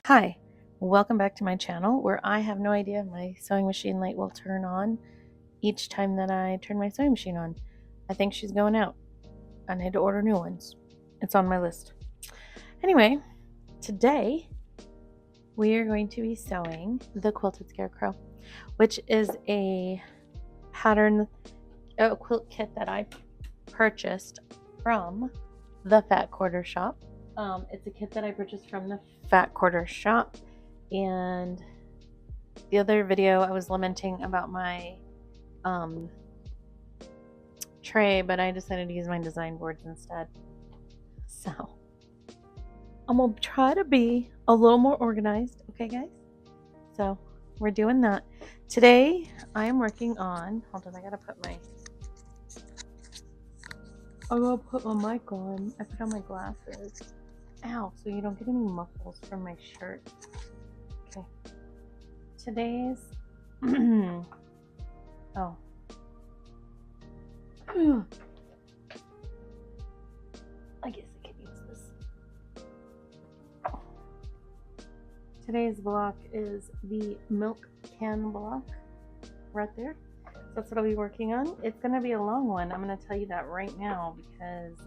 Hi, welcome back to my channel where I have no idea if my sewing machine light will turn on each time that I turn my sewing machine on. I think she's going out. I need to order new ones. It's on my list. Anyway, today we are going to be sewing the Quilted Scarecrow, which is a quilt kit that I purchased from the Fat Quarter Shop. It's a kit that I purchased from the Fat Quarter Shop, and the other video I was lamenting about my tray, but I decided to use my design boards instead. So I'm gonna try to be a little more organized, okay guys? So we're doing that. Today I am working on, hold on, I gotta put my mic on. I put on my glasses. Ow, so you don't get any muffles from my shirt. Okay. Today's oh. I guess I can use this. Today's block is the milk can block right there. So that's what I'll be working on. It's going to be a long one. I'm going to tell you that right now because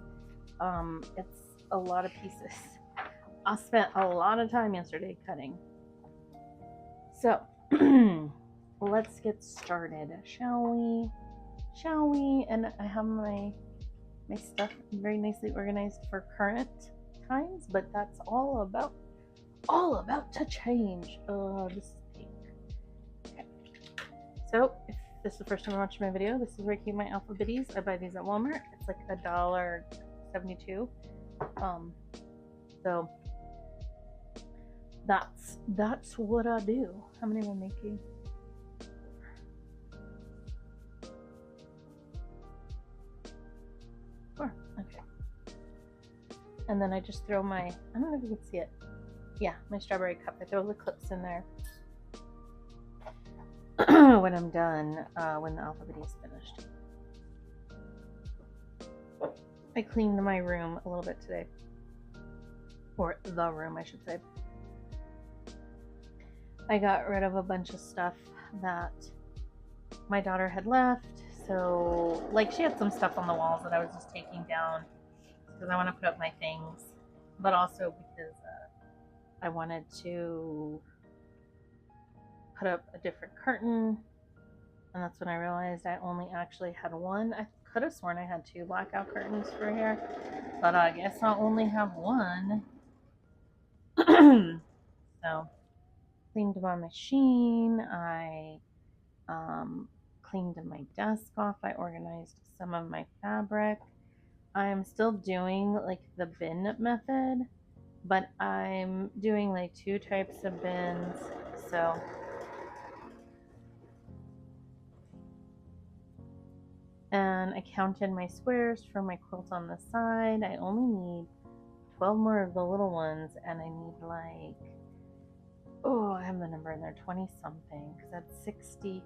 it's a lot of pieces. I spent a lot of time yesterday cutting. So let's get started, shall we? And I have my stuff very nicely organized for current times, but that's all about to change. This is pink. Okay. So if this is the first time you're watching my video, this is where I keep my alpha bitties. I buy these at Walmart. It's like $1.72. So that's what I do. How many am I making? Four. Okay. And then I just throw my, I don't know if you can see it. Yeah, my strawberry cup. I throw the clips in there when I'm done, when the alpha bitty is finished. I cleaned my room a little bit today. Or the room, I should say. I got rid of a bunch of stuff that my daughter had left. So, like, she had some stuff on the walls that I was just taking down because I want to put up my things, but also because I wanted to put up a different curtain, and that's when I realized I only actually had one. I could have sworn I had two blackout curtains for here, but I guess I only have one. So, cleaned my machine. I cleaned my desk off. I organized some of my fabric. I'm still doing like the bin method, but I'm doing like 2 types of bins. So and I counted my squares for my quilt on the side. I only need 12 more of the little ones, and I need like, oh, I have the number in there, 20 something, because that's 60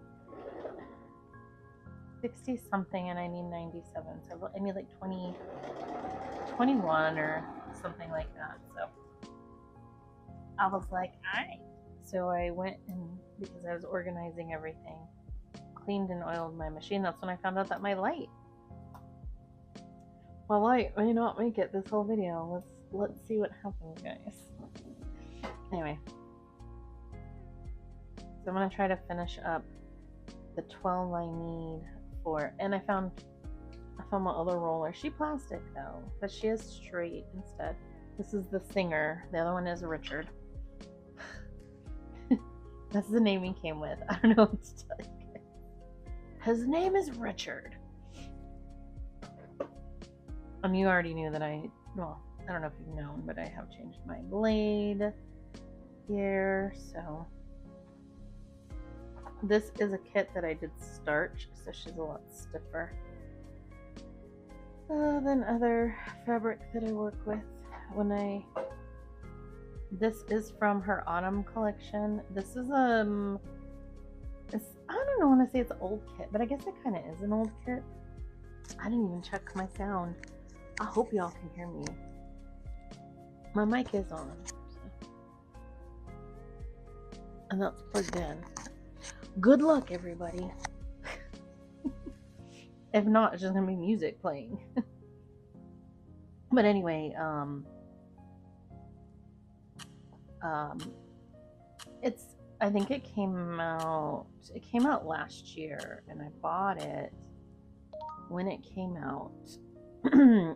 something, and I need 97, so I need like 21 or something like that. So I was like, alright. So I went, and because I was organizing everything, cleaned and oiled my machine. That's when I found out that my light may not make it this whole video. Let's see what happens, guys. Anyway, so I'm gonna try to finish up the 12 I need for, and I found my other roller. She plastic though, but she is straight instead. This is the Singer. The other one is Richard. That's the name he came with. I don't know what to tell you. His name is Richard. You already knew that I don't know if you've known, but I have changed my blade here. So this is a kit that I did starch, so she's a lot stiffer than other fabric that I work with. This is from her autumn collection. This is I don't know when I say it's an old kit, but I guess it kind of is an old kit. I didn't even check my sound. I hope y'all can hear me. My mic is on. So. and that's plugged in. Good luck, everybody. If not, it's just gonna be music playing. But anyway, it's, I think it came out last year, and I bought it when it came out.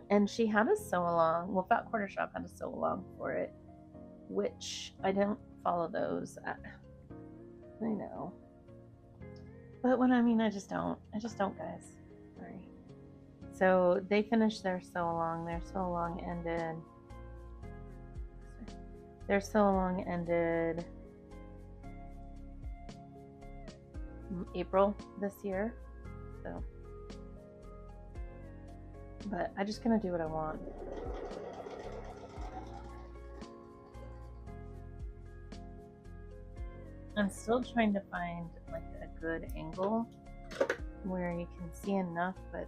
And she had a sew along. Well, Fat Quarter Shop had a sew along for it, which I don't follow those. I know, but when I just don't, guys. Sorry. So they finished their sew along. Their sew along ended April this year. So, but I'm just gonna do what I want. I'm still trying to find like a good angle where you can see enough, but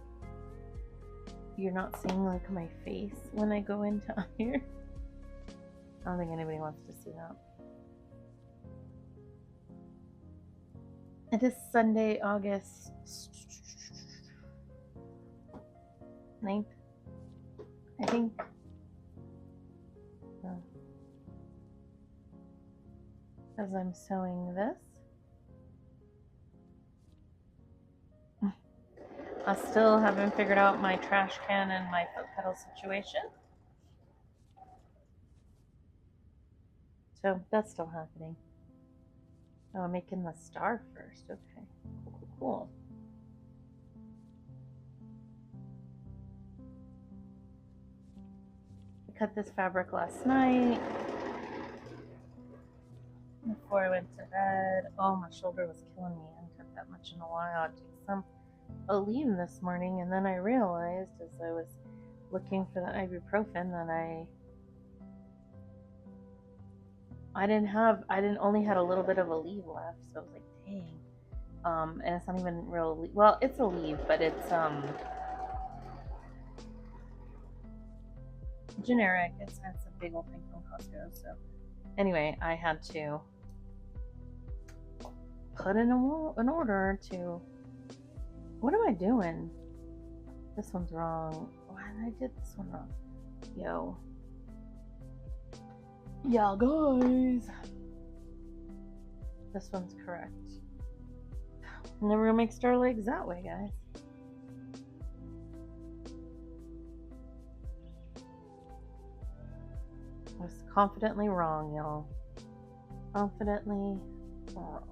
you're not seeing like my face when I go into here. I don't think anybody wants to see that. It is Sunday, August 9th, I think. As I'm sewing this, I still haven't figured out my trash can and my foot pedal situation. So that's still happening. Oh, I'm making the star first. Okay, cool. I cut this fabric last night before I went to bed. Oh, my shoulder was killing me. I haven't cut that much in a while. I'd take some Aleve this morning, and then I realized as I was looking for the ibuprofen that I only had a little bit of Aleve left, so I was like, dang. And it's not even real, well, it's Aleve, but it's generic. It's a big old thing from Costco. So anyway, I had to put in an order to, what am I doing? This one's wrong. Why did I did this one wrong? Yo. Yeah, guys. This one's correct. I'm never gonna make star legs that way, guys. I was confidently wrong, y'all. Confidently wrong.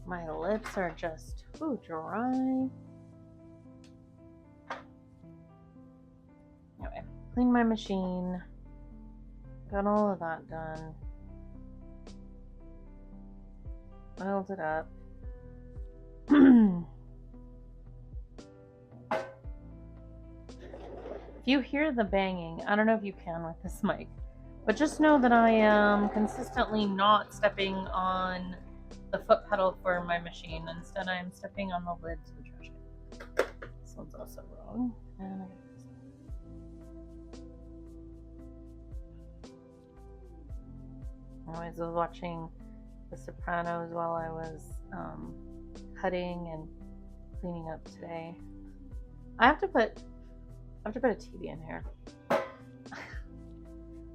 My lips are just too dry. Anyway, cleaned my machine. Got all of that done. Oiled it up. If you hear the banging, I don't know if you can with this mic, but just know that I am consistently not stepping on the foot pedal for my machine. Instead, I am stepping on the lid to the trash can. This one's also wrong. And I was watching The Sopranos while I was cutting and cleaning up today. I have to put a TV in here.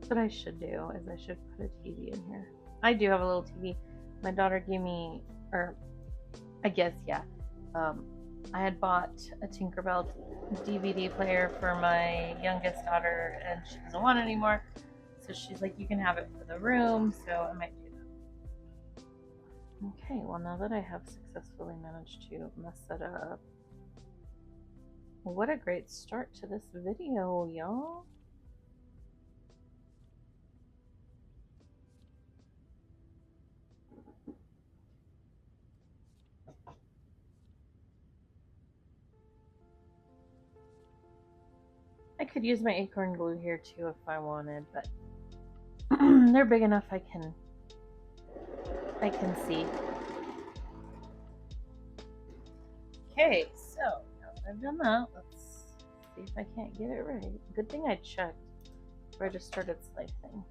What I should do is I should put a TV in here. I do have a little TV. My daughter gave me, or I guess, yeah. I had bought a Tinkerbell DVD player for my youngest daughter, and she doesn't want it anymore. So she's like, you can have it for the room. So I might do that. Okay, well, now that I have successfully managed to mess it up, what a great start to this video, y'all. I could use my acorn glue here too if I wanted, but they're big enough I can see. Okay, so now that I've done that, let's see if I can't get it right. Good thing I checked before I just started slicing.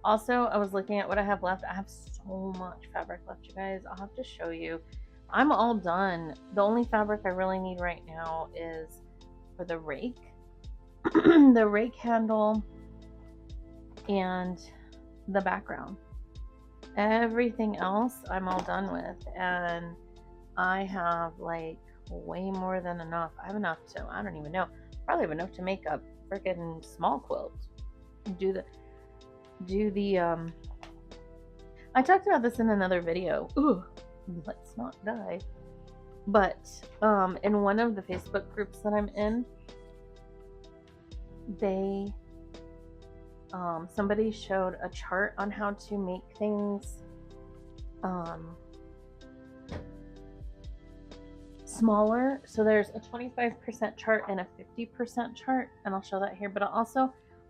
Also, I was looking at what I have left. I have so much fabric left, you guys. I'll have to show you. I'm all done. The only fabric I really need right now is for the rake. The rake handle and the background. Everything else I'm all done with, and I have like way more than enough. I have enough to, I don't even know, probably have enough to make a freaking small quilt. Do the I talked about this in another video. Ooh, let's not die. But in one of the Facebook groups that I'm in, they somebody showed a chart on how to make things smaller. So there's a 25% chart and a 50% chart, and I'll show that here. But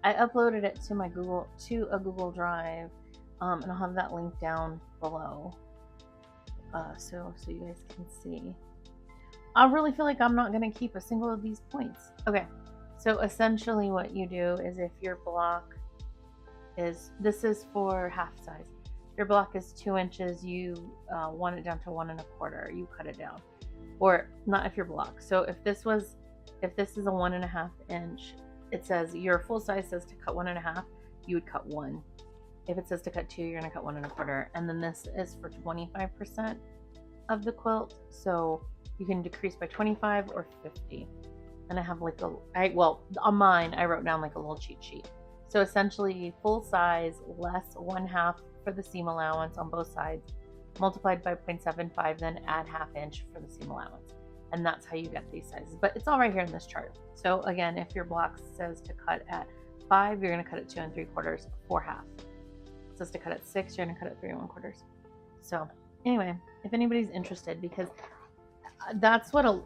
I uploaded it to my a Google Drive, and I'll have that link down below, so you guys can see. I really feel like I'm not going to keep a single of these points. Okay, so essentially what you do is, if your block is, this is for half size, your block is 2 inches, you want it down to 1 1/4, you cut it down. Or not if your block. So if this is a 1 1/2 inch, it says your full size says to cut 1 1/2, you would cut 1. If it says to cut 2, you're gonna cut 1 1/4. And then this is for 25% of the quilt, so you can decrease by 25 or 50. And I have like on mine I wrote down like a little cheat sheet. So essentially, full size less 1/2 for the seam allowance on both sides, multiplied by 0.75, then add 1/2 inch for the seam allowance. And that's how you get these sizes. But it's all right here in this chart. So again, if your block says to cut at 5, you're going to cut at 2 3/4 for 1/2. It says to cut at 6, you're going to cut at 3 1/4. So anyway, if anybody's interested, because that's what a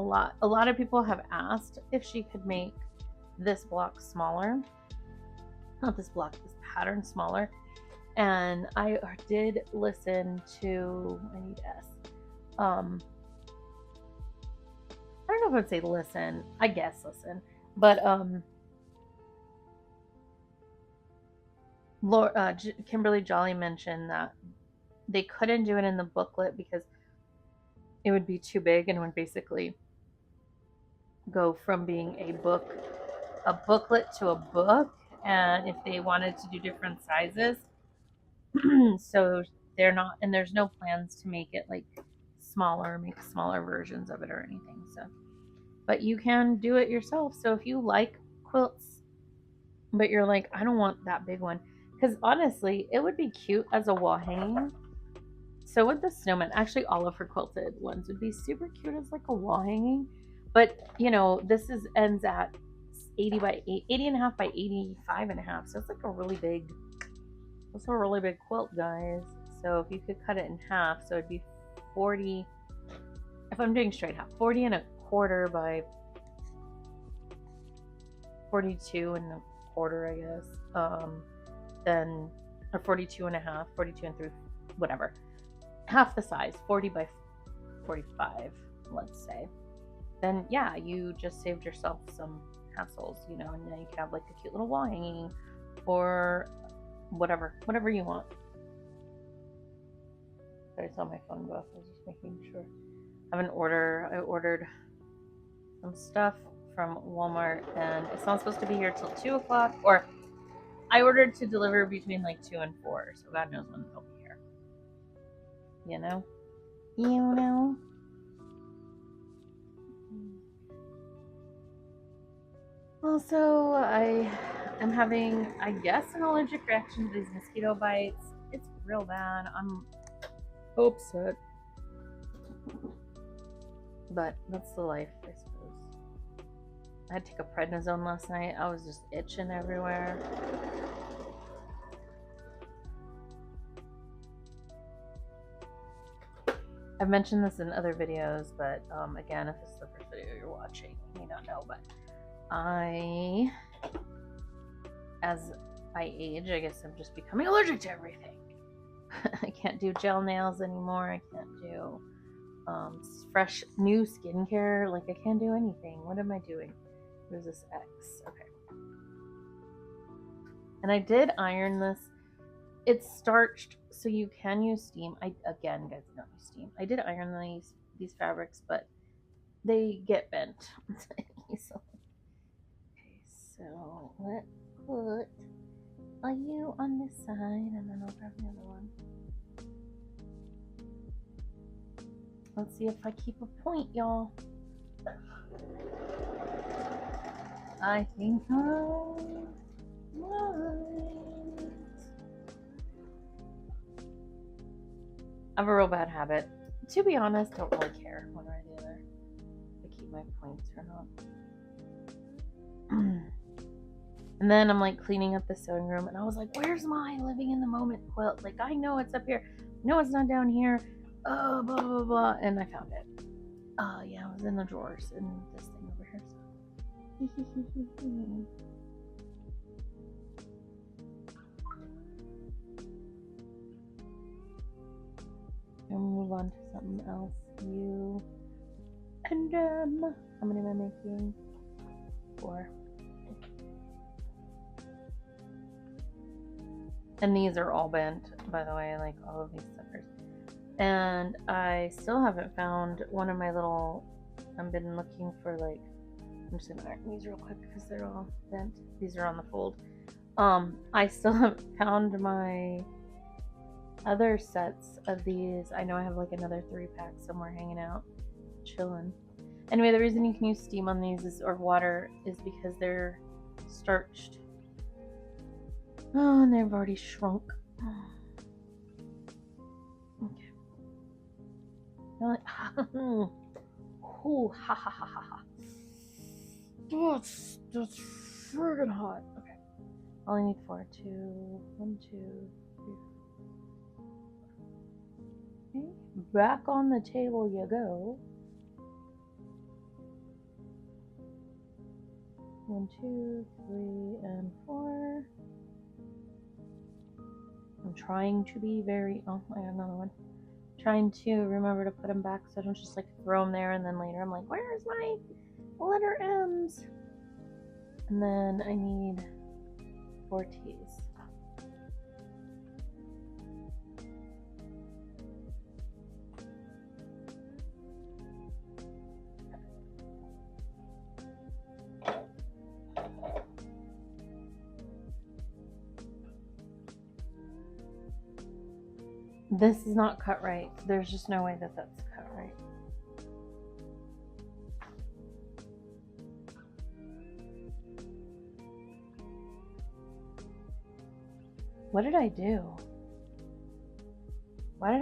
lot of people have asked, if she could make this block smaller. Not this block, this pattern smaller. And I did listen to, I need S. I don't know if I'd say listen. I guess listen. But Kimberly Jolly mentioned that they couldn't do it in the booklet because it would be too big and would basically go from being a booklet to a book. And if they wanted to do different sizes, so they're not, and there's no plans to make it like smaller, make smaller versions of it or anything. So, but you can do it yourself. So if you like quilts, but you're like, I don't want that big one, because honestly, it would be cute as a wall hanging. So would the snowman. Actually, all of her quilted ones would be super cute as like a wall hanging. But you know, this ends at 80 and a half by 85 and a half. So it's like a really big. That's a really big quilt, guys. So if you could cut it in half, so it'd be 40. If I'm doing straight half, 40 1/4 by 42 1/4, I guess. Then, or 42 1/2, 42 3, whatever. Half the size, 40 by 45, let's say. Then yeah, you just saved yourself some hassles, you know, and then you can have like a cute little wall hanging, or whatever you want. I saw my phone go off. I was just making sure. I ordered some stuff from Walmart, and it's not supposed to be here till 2 o'clock, or I ordered to deliver between like 2 and 4, so God knows when they'll be here. You know? Also, I am having, I guess, an allergic reaction to these mosquito bites. It's real bad. I'm upset. But that's the life, I suppose. I had to take a prednisone last night. I was just itching everywhere. I've mentioned this in other videos, but again, if this is the first video you're watching, you may not know, but as I age, I guess I'm just becoming allergic to everything. I can't do gel nails anymore. I can't do fresh new skincare. Like, I can't do anything. What am I doing? There's this X. Okay. And I did iron this It's starched, so you can use steam. Again, guys, don't use steam. I did iron these fabrics, but they get bent easily. Okay, so let's put you on this side, and then I'll grab the other one. Let's see if I keep a point, y'all. I think I might. I have a real bad habit. To be honest, don't really care one or the other. If I keep my points or not. And then I'm like cleaning up the sewing room, and I was like, where's my living in the moment quilt? Like, I know it's up here. No, it's not down here. Oh, blah, blah, blah. And I found it. Yeah, it was in the drawers in this thing over here. And we'll move on to something else. You and how many am I making? 4. And these are all bent, by the way, like all of these suckers. And I still haven't found one of my little. I've been looking for like. I'm just gonna iron these real quick because they're all bent. These are on the fold. I still haven't found my other sets of these. I know I have like another 3-pack somewhere hanging out, chilling. Anyway, the reason you can use steam on these is, or water, is because they're starched. Oh, and they've already shrunk. Okay. Like, ooh, ha ha ha ha ha. That's friggin' hot. Okay. I only need 4. 2, 1, 2, 3. Okay. Back on the table you go. 1, 2, 3, and 4. I'm trying to be very. Oh, I got another one. Trying to remember to put them back so I don't just like throw them there and then later I'm like, where's my letter M's? And then I need 4 T's. This is not cut right. There's just no way that that's cut right. What did I do? Why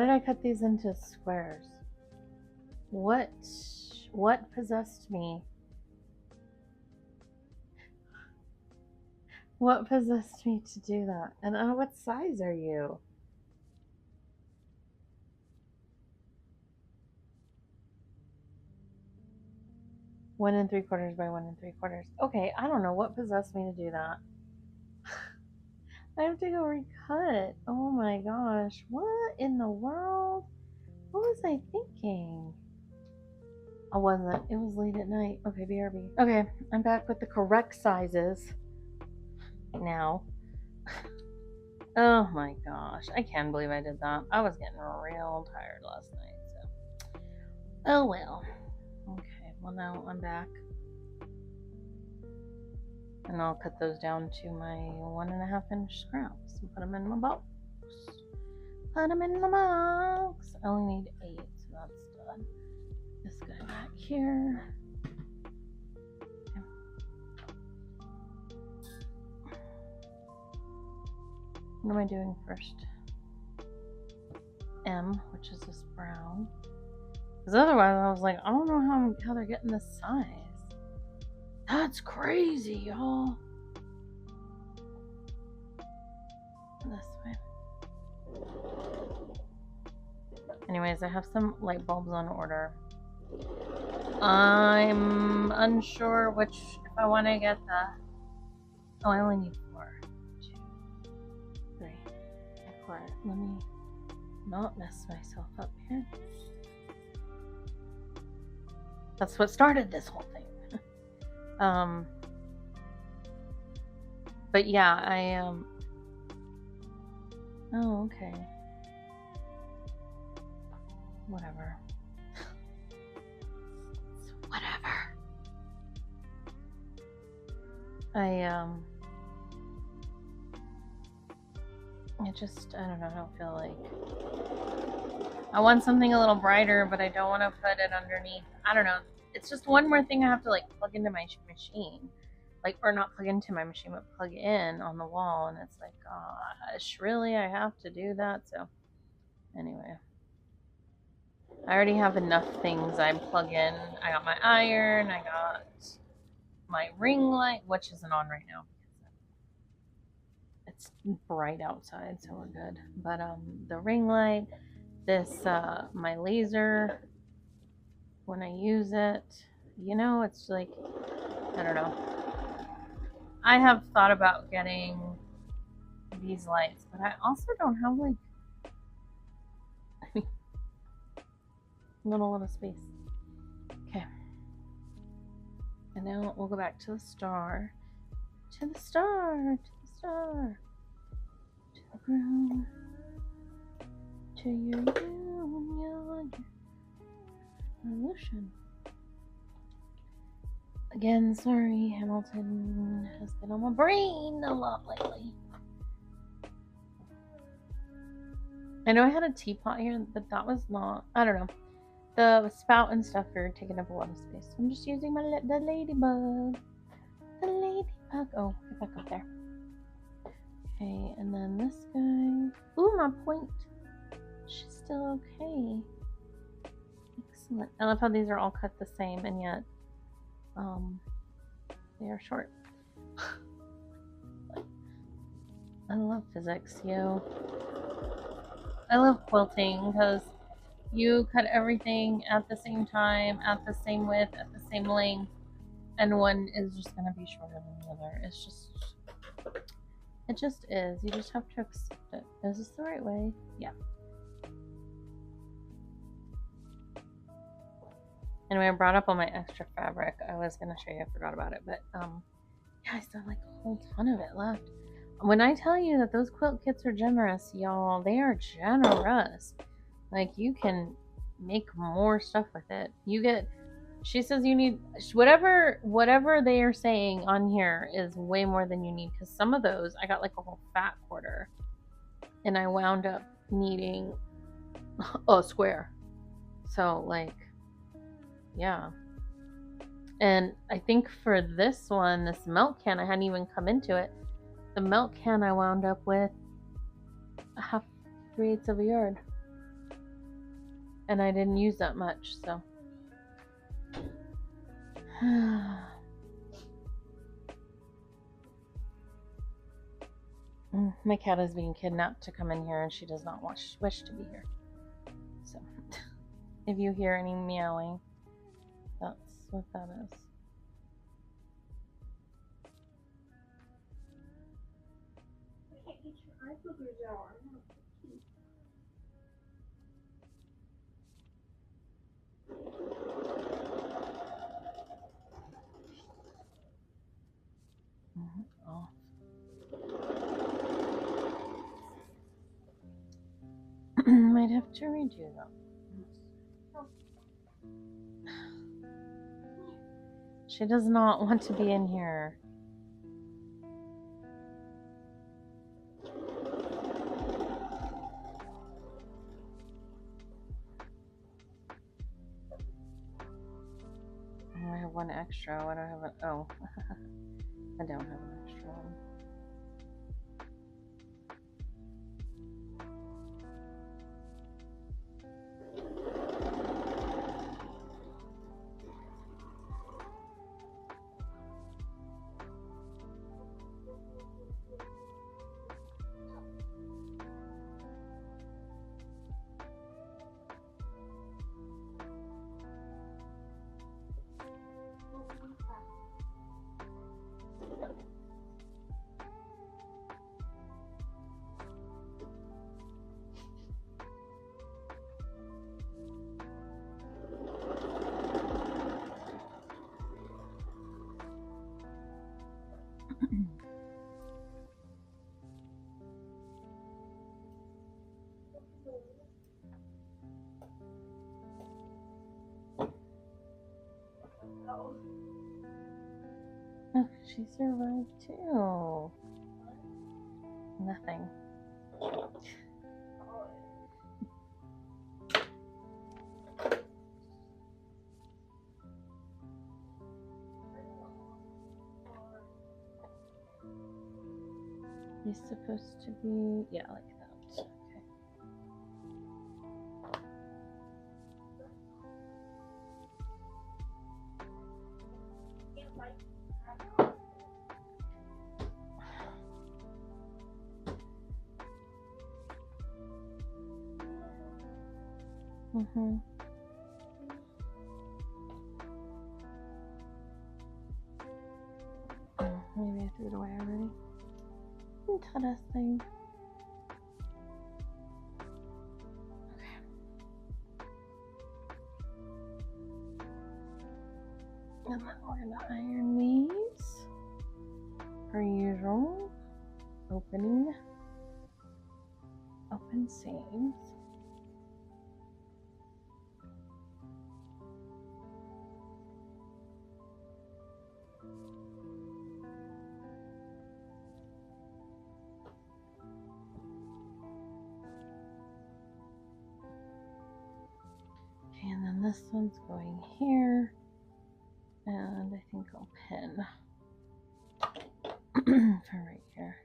did I cut these into squares? What possessed me? What possessed me to do that? And what size are you? One and 3/4 by 1 3/4. Okay, I don't know what possessed me to do that. I have to go recut. Oh my gosh. What in the world? What was I thinking? I wasn't. It was late at night. Okay, BRB. Okay, I'm back with the correct sizes now. Oh my gosh. I can't believe I did that. I was getting real tired last night, so. Oh well. Okay, well now I'm back. And I'll cut those down to my 1.5 inch scraps and put them in my box. Put them in the box. I only need 8, so that's done. This guy back here. Okay. What am I doing first? M, which is this brown. Because otherwise I was like, I don't know how they're getting this size. That's crazy, y'all. This way. Anyways, I have some light bulbs on order. I'm unsure if I want to get the. Oh, I only need 4. 2, 3, 4. Let me not mess myself up here. That's what started this whole thing. But yeah, oh, okay. Whatever. Whatever. I don't know, I don't feel like I want something a little brighter, but I don't want to put it underneath. I don't know. It's just one more thing I have to like plug into my machine. Like, or not plug into my machine, but plug in on the wall. And it's like, gosh, really? I have to do that? So, anyway. I already have enough things I plug in. I got my iron, I got my ring light, which isn't on right now because it's bright outside, so we're good. But the ring light, this my laser, when I use it, it's like, I don't know. I have thought about getting these lights, but I also don't have like not a lot of space. Okay. And now we'll go back to the star. To the star. To the star. To the ground. To your union. Revolution. Again, sorry, Hamilton has been on my brain a lot lately. I know I had a teapot here, but that was not, I don't know. The spout and stuff are taking up a lot of space. So I'm just using the ladybug. The ladybug. Oh, get back up there. Okay, and then this guy. Ooh, my point. She's still okay. Excellent. I love how these are all cut the same, and yet they are short. I love physics, yo. I love quilting because you cut everything at the same time, at the same width, at the same length, and one is just going to be shorter than the other. It just is. You just have to accept it. Is this the right way? Yeah. Anyway, I brought up all my extra fabric. I was going to show you, I forgot about it, but yeah, I still have like a whole ton of it left. When I tell you that those quilt kits are generous, y'all, they are generous. Like, you can make more stuff with it. She says you need, whatever they are saying on here is way more than you need, because some of those, I got like a whole fat quarter, and I wound up needing a square. So, like, yeah. And I think for this one, this milk can, I hadn't even come into it. The milk can I wound up with a half 3/8 of a yard. And I didn't use that much, so. My cat is being kidnapped to come in here, and she does not wish to be here. So, if you hear any meowing, that's what that is. I can't get your eye boogers out. Oh. Might have to redo that. She does not want to be in here. Oh, I have one extra. Why do I have an? Oh, I don't have an extra one. Look, she survived too. Nothing. He's supposed to be, yeah, like that. Okay. Mm-hmm. Oh, maybe I threw it away already. Interesting. Okay. And then we're gonna iron these per usual. Opening. Open seams. Okay, and then this one's going here, and I think I'll pin for right here.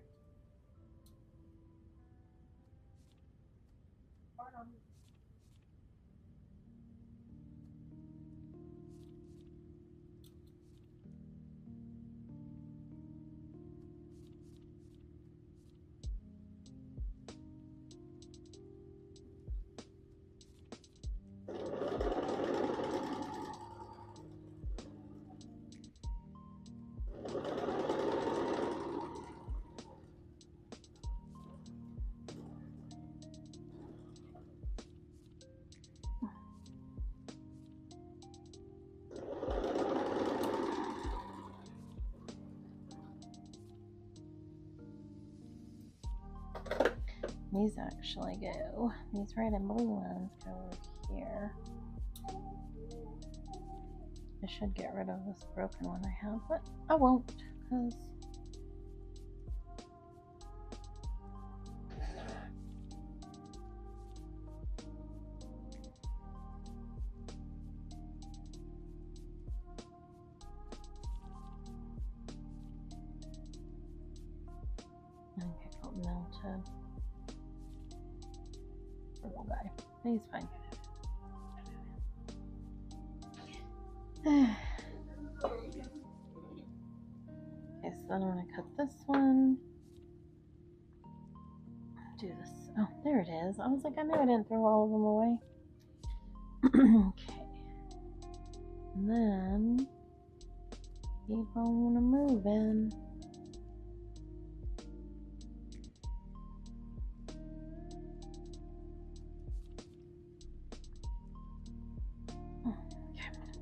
These actually go, these red and blue ones go over here. I should get rid of this broken one I have, but I won't, because I think I got melted. Purple guy. He's fine. Okay, so then I'm going to cut this one. Do this. Oh, there it is. I was like, I knew I didn't throw all of them away. Okay. And then keep on moving.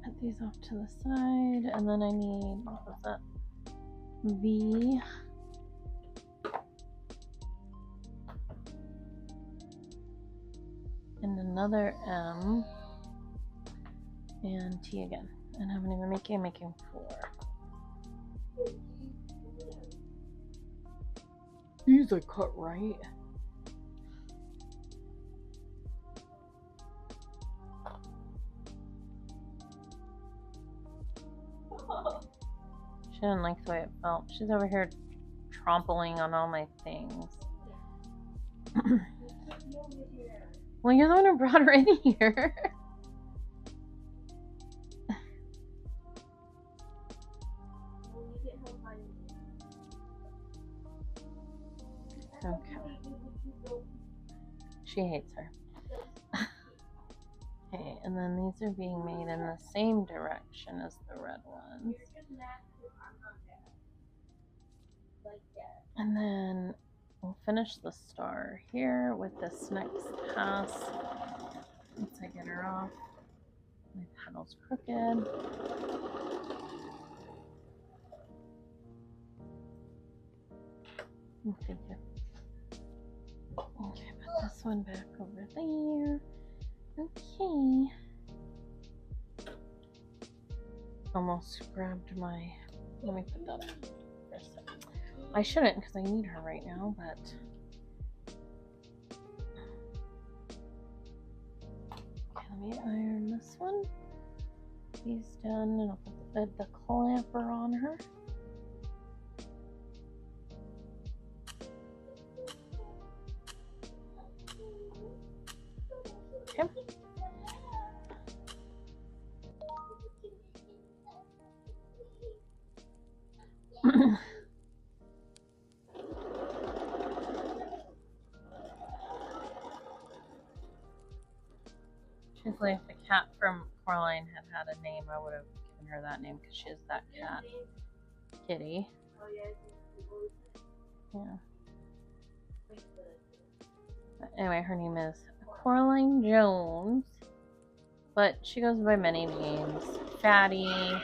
Put these off to the side, and then I need, what was that? V. And another M. And T again. And I haven't even making, I'm making 4. These are cut right. She didn't like the way it felt. She's over here trampling on all my things. Well, you're the one who brought her in here. Okay. She hates her. Okay, and then these are being made in the same direction as the red ones. And then we'll finish the star here with this next pass. Once I get her off, my paddle's crooked. Thank you. Okay, put this one back over there. Okay. Almost grabbed my Let me put that up for a second. I shouldn't because I need her right now, but okay, let me iron this one. He's done, and I'll put the clamper on her. Okay. Truthfully, if the cat from Coraline had a name, I would have given her that name because she is that cat. Kitty. Yeah. But anyway, her name is Coraline Jones, but she goes by many names. Fatty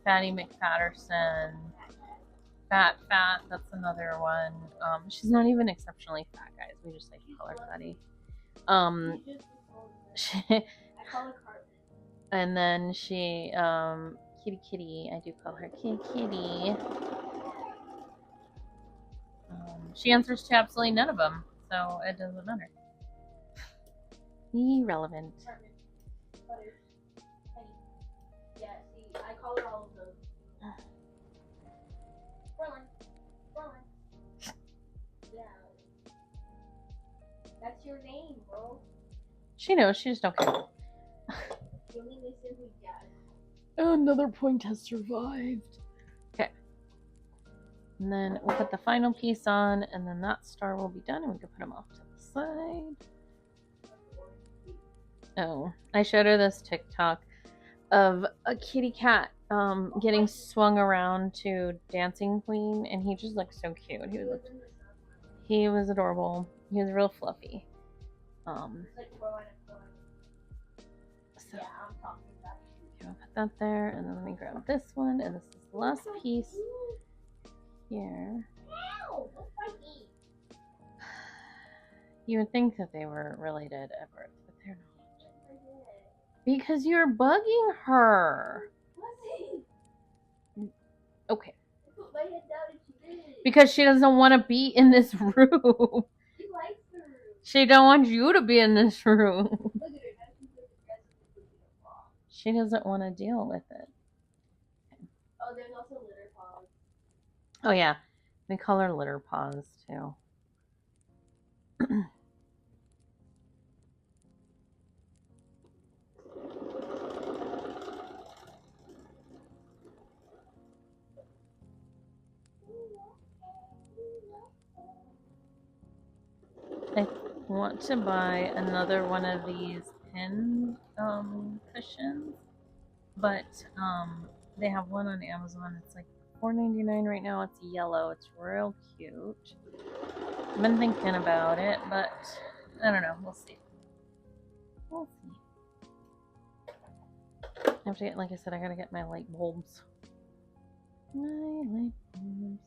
McFatterson, Fat, that's another one. She's not even exceptionally fat, guys. We just like to call her Fatty. And then she, Kitty, I do call her Kitty. She answers to absolutely none of them, so it doesn't matter. Irrelevant. Yeah, see, I call her all of those. Coraline. Yeah. That's your name, bro. She knows, she just don't care. You only listen to Dad. Oh, another point has survived. Okay. And then we'll put the final piece on, and then that star will be done, and we can put them off to the side. Oh, I showed her this TikTok of a kitty cat getting swung around to Dancing Queen, and he just looked so cute. He was adorable. He was real fluffy. So Yeah, I'm talking about okay, I'll put that there, and then let me grab this one, and this is the last piece here. You would think that they were related at birth, but they're not. Because you're bugging her. Okay. Because she doesn't want to be in this room. She don't want you to be in this room. She doesn't want to deal with it. Oh, there's also litter paws. Oh yeah, we call her litter paws too. I want to buy another one of these pin cushions, but they have one on Amazon. It's like $4.99 right now. It's yellow. It's real cute. I've been thinking about it, but I don't know. We'll see. We'll see. I have to get, like I said, I gotta get my light bulbs. My light bulbs.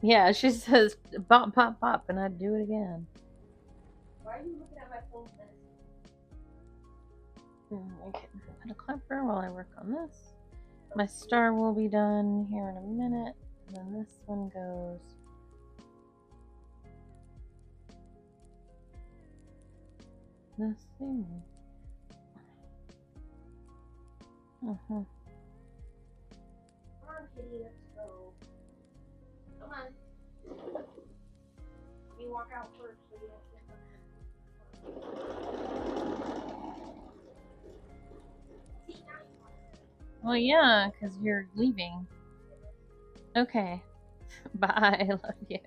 Yeah, she says bop, pop, pop, and I'd do it again. Why are you looking at my phone? Okay, put a clapper while I work on this. My star will be done here in a minute. And then this one goes. This thing. Come on, kitty, let's go. Come on. You walk out first so you don't get Well, yeah, because you're leaving. Okay. Bye. I love you.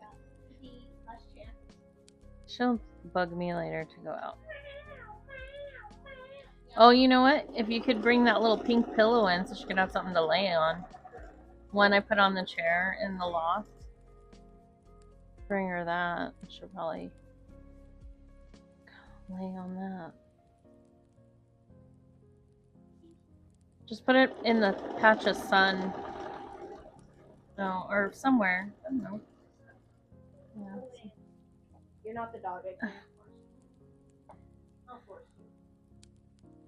She'll bug me later to go out. Oh, you know what? If you could bring that little pink pillow in so she could have something to lay on. One I put on the chair in the loft. Bring her that. She'll probably lay on that. Just put it in the patch of sun. No, or somewhere. I don't know. Yeah. You're not the dog. I can't force you. I'll force you.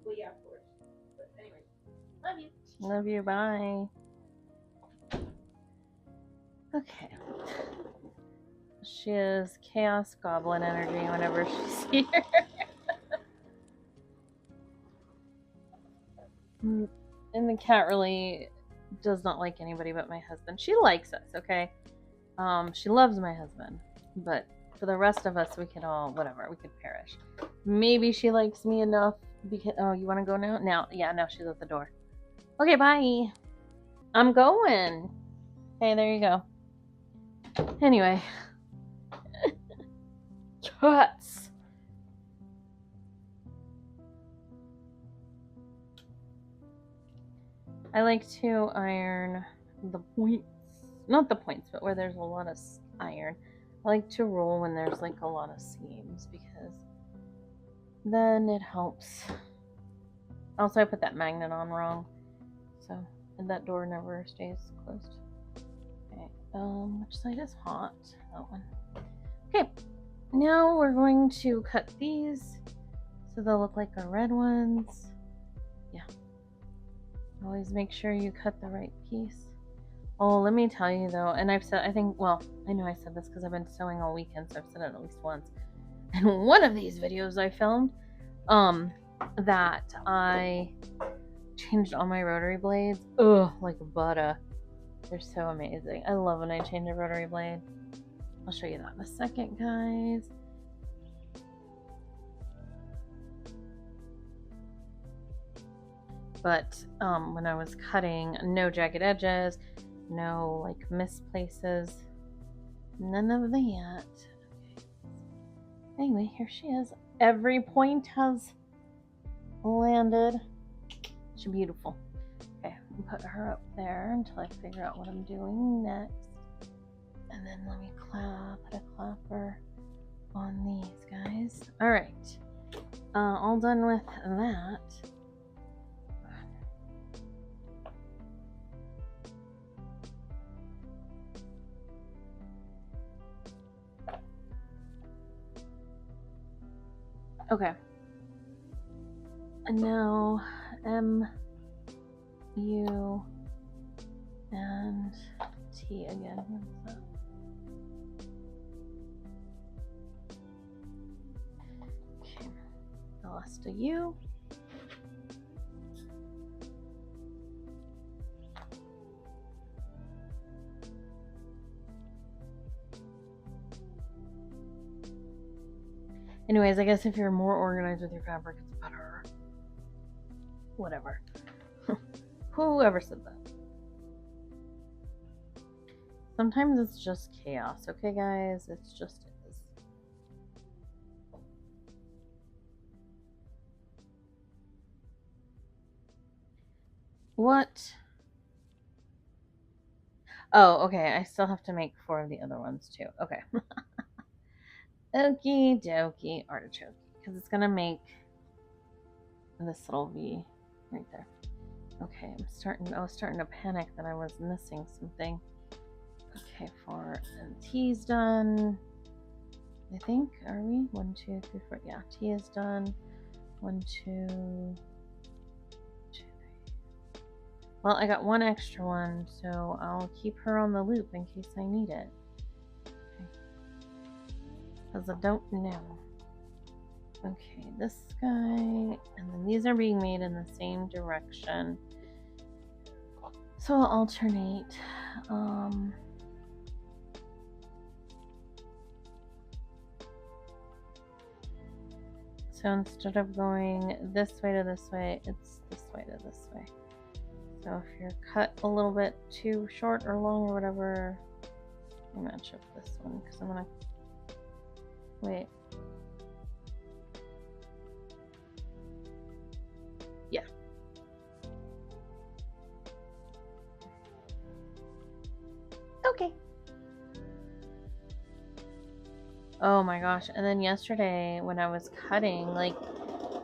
Well, yeah, force. But anyways, love you. Love you. Bye. Okay. She is chaos goblin energy whenever she's here. And the cat really does not like anybody but my husband. She likes us, okay? She loves my husband, but for the rest of us, we could all, whatever, we could perish. Maybe she likes me enough because, oh, you want to go now? Now, yeah, no, she's at the door. Okay, bye. I'm going. Okay, there you go. Anyway. Cats. I like to iron the points. Not the points, but where there's a lot of iron. I like to roll when there's like a lot of seams because then it helps. Also, I put that magnet on wrong, so and that door never stays closed. Okay, which side is hot? That one. Okay, now we're going to cut these so they'll look like our red ones. Yeah. Always make sure you cut the right piece. Oh, let me tell you though, and I've said, I think, well, I know I said this because I've been sewing all weekend, so I've said it at least once. And one of these videos I filmed, that I changed all my rotary blades. Ugh, like butter. They're so amazing. I love when I change a rotary blade. I'll show you that in a second, guys. But when I was cutting, no jagged edges, no like misplaces, none of that. Okay. Anyway, here she is. Every point has landed. She's beautiful. Okay, I'll put her up there until I figure out what I'm doing next. And then let me put a clapper on these guys. All right, all done with that. Okay. And now M, U, and T again. What's that? Okay. I lost a U. Anyways, I guess if you're more organized with your fabric, it's better. Whatever. Whoever said that. Sometimes it's just chaos, okay, guys? It's just is. What? Oh, okay. I still have to make 4 of the other ones too. Okay. Okie dokie artichoke. Because it's gonna make this little V right there. Okay, I was starting to panic that I was missing something. Okay, 4 and T's done. I think, are we? 1, 2, 3, 4. Yeah, T is done. 1, 2, 2, 3. Well, I got 1 extra one, so I'll keep her on the loop in case I need it. Because I don't know. Okay, this guy, and then these are being made in the same direction. So I'll alternate. So instead of going this way to this way, it's this way to this way. So if you're cut a little bit too short or long or whatever, I'll match up this one because I'm gonna wait. Yeah. Okay. Oh my gosh. And then yesterday when I was cutting, like,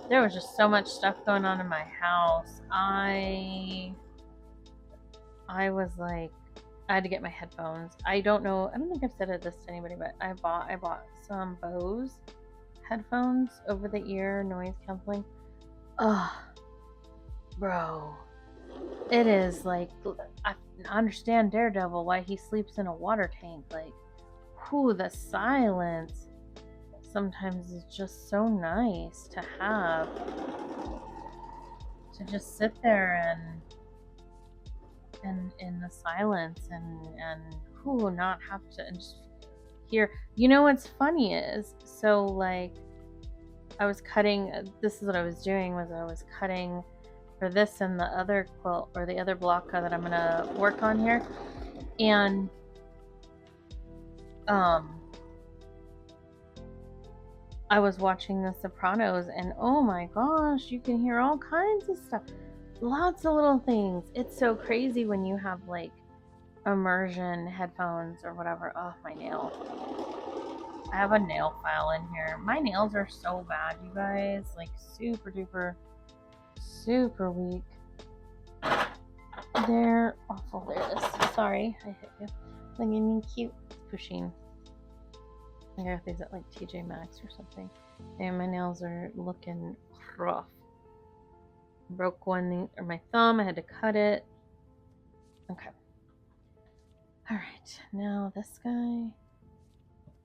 there was just so much stuff going on in my house. I was like, I had to get my headphones. I don't think I've said this to anybody, but I bought some Bose headphones, over the ear noise canceling. Ugh, bro. It is like, I understand Daredevil, why he sleeps in a water tank. Like, whew, the silence sometimes is just so nice to have. To just sit there and in the silence and whew, not have to and just hear. You know what's funny is, so like, I was cutting, this is what I was doing, was I was cutting for this and the other quilt, or the other block that I'm gonna work on here, and I was watching The Sopranos, and oh my gosh, you can hear all kinds of stuff, lots of little things. It's so crazy when you have like immersion headphones or whatever. Oh, my nail. I have a nail file in here. My nails are so bad, you guys, like super duper super weak. They're awful. There it is. Sorry, I hit you. Thinking cute. Pushing. I got these at like TJ Maxx or something. And my nails are looking rough. Broke one, or my thumb. I had to cut it. Okay. Alright, now this guy.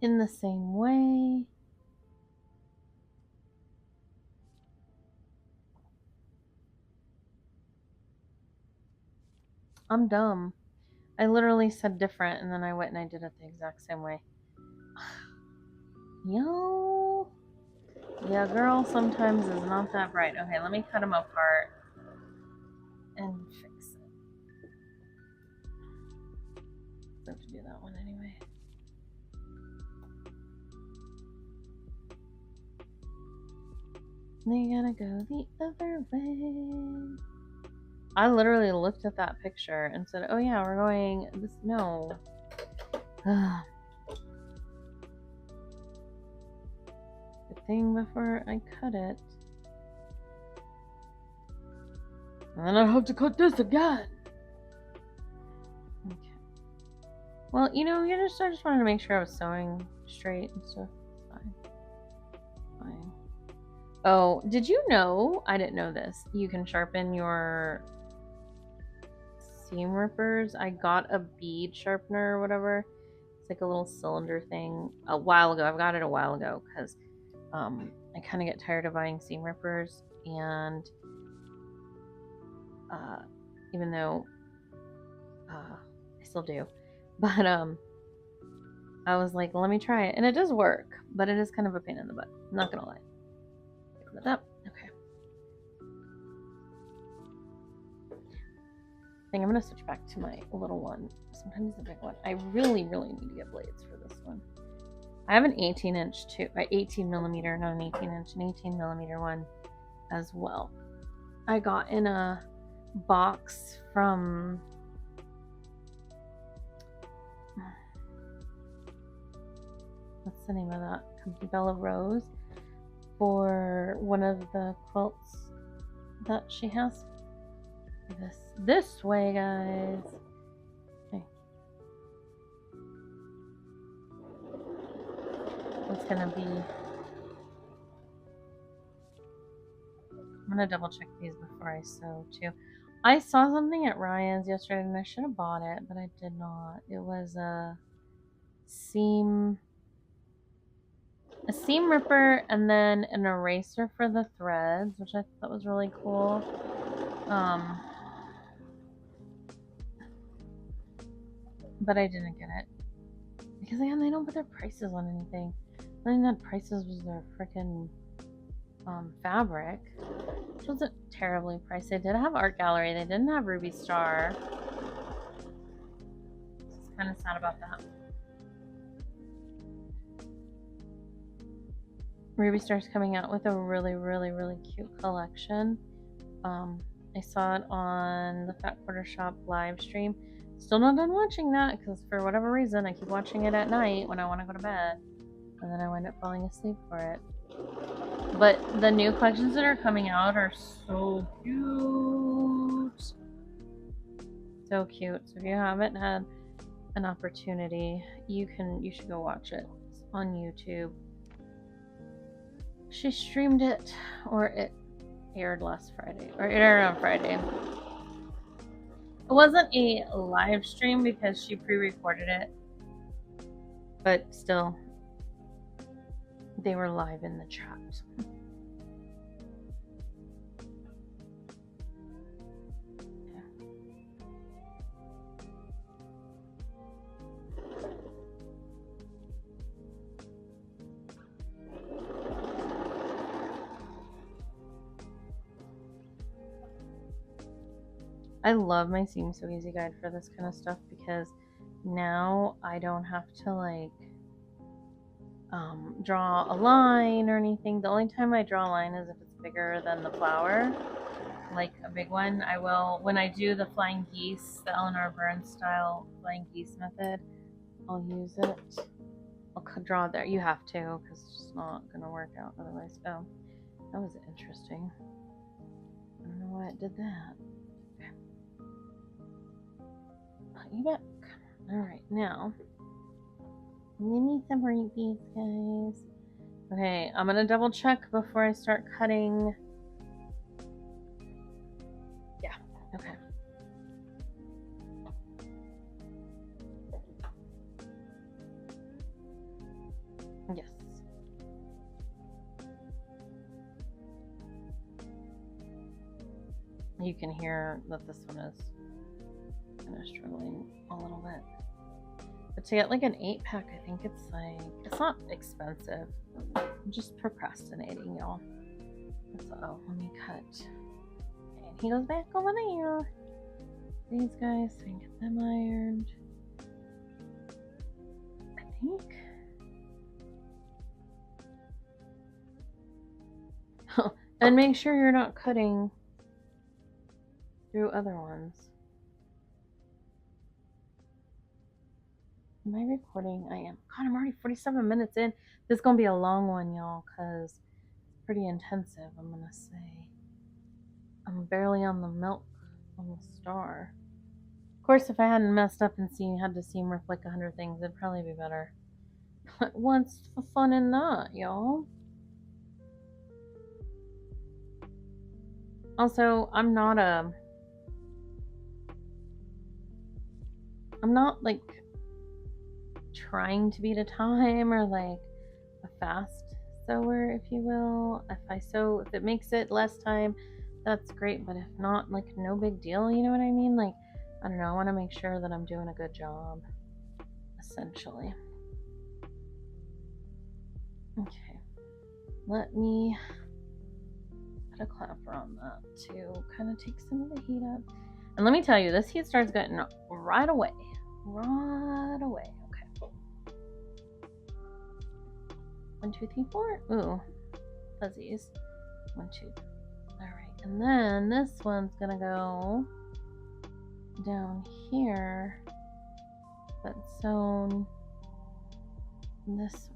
In the same way. I'm dumb. I literally said different, and then I went and I did it the exact same way. Yo. Yeah, girl sometimes is not that bright. Okay, let me cut them apart and fix it. I have to do that one anyway. They gotta go the other way. I literally looked at that picture and said, oh yeah, we're going this. No. Good thing before I cut it. And then I have to cut this again. Okay. Well, you know, I just wanted to make sure I was sewing straight and stuff. Fine. Fine. Oh, did you know? I didn't know this. You can sharpen your seam rippers. I got a bead sharpener or whatever. It's like a little cylinder thing a while ago. I've got it a while ago because I kind of get tired of buying seam rippers, and even though I still do, but I was like, let me try it, and it does work, but it is kind of a pain in the butt. I'm not gonna lie. Give that up. Okay. I think I'm gonna switch back to my little one. Sometimes the big one. I really, really need to get blades for this one. I have an 18-inch too, 18 millimeter, not an 18-inch, an 18 millimeter one as well. I got in a box from what's the name of that company? Bella Rose, for one of the quilts that she has. This way, guys. Okay. It's gonna be. I'm gonna double check these before I sew too. I saw something at Ryan's yesterday, and I should have bought it, but I did not. It was a seam ripper and then an eraser for the threads, which I thought was really cool. But I didn't get it because again, they don't put their prices on anything. The only thing that prices was their freaking fabric, which wasn't terribly priced. They did have Art Gallery. They didn't have Ruby Star. It's kind of sad about that. Ruby Star's coming out with a really, really, really cute collection. I saw it on the Fat Quarter Shop live stream. Still not done watching that because for whatever reason I keep watching it at night when I want to go to bed, and then I wind up falling asleep for it. But the new collections that are coming out are so cute. So cute. So if you haven't had an opportunity, you should go watch it. It's on YouTube. She streamed it, or it aired last Friday, or it aired on Friday. It wasn't a live stream because she pre-recorded it, but still, they were live in the chat. I love my Seam So Easy guide for this kind of stuff because now I don't have to like draw a line or anything. The only time I draw a line is if it's bigger than the flower, like a big one. I will, when I do the flying geese, the Eleanor Burns style flying geese method, I'll use it. I'll draw there. You have to because it's just not going to work out otherwise. Oh, that was interesting. I don't know why it did that. You back. Alright, now let me separate these guys. Okay, I'm gonna double check before I start cutting. Yeah, okay. Yes. You can hear that this one is kind of struggling a little bit. But to get like an 8-pack, I think it's like, it's not expensive. I'm just procrastinating, y'all. So, let me cut. And he goes back over there. These guys, so I can get them ironed. I think. And make sure you're not cutting through other ones. Am I recording? I am. God, I'm already 47 minutes in. This is going to be a long one, y'all, because it's pretty intensive, I'm going to say. I'm barely on the milk on the star. Of course, if I hadn't messed up and had to seam rip like 100 things, it'd probably be better. But what's the fun in that, y'all? Also, I'm not like trying to beat a time or like a fast sewer, if you will. If it makes it less time, that's great, but if not, like, no big deal, you know what I mean? Like, I don't know, I want to make sure that I'm doing a good job, essentially. Okay, let me put a clapper on that to kind of take some of the heat up. And let me tell you, this heat starts getting right away. Right away. Okay. 1, 2, 3, 4. Ooh, fuzzies. 1, 2. Alright, and then this one's gonna go down here, but sewn this way.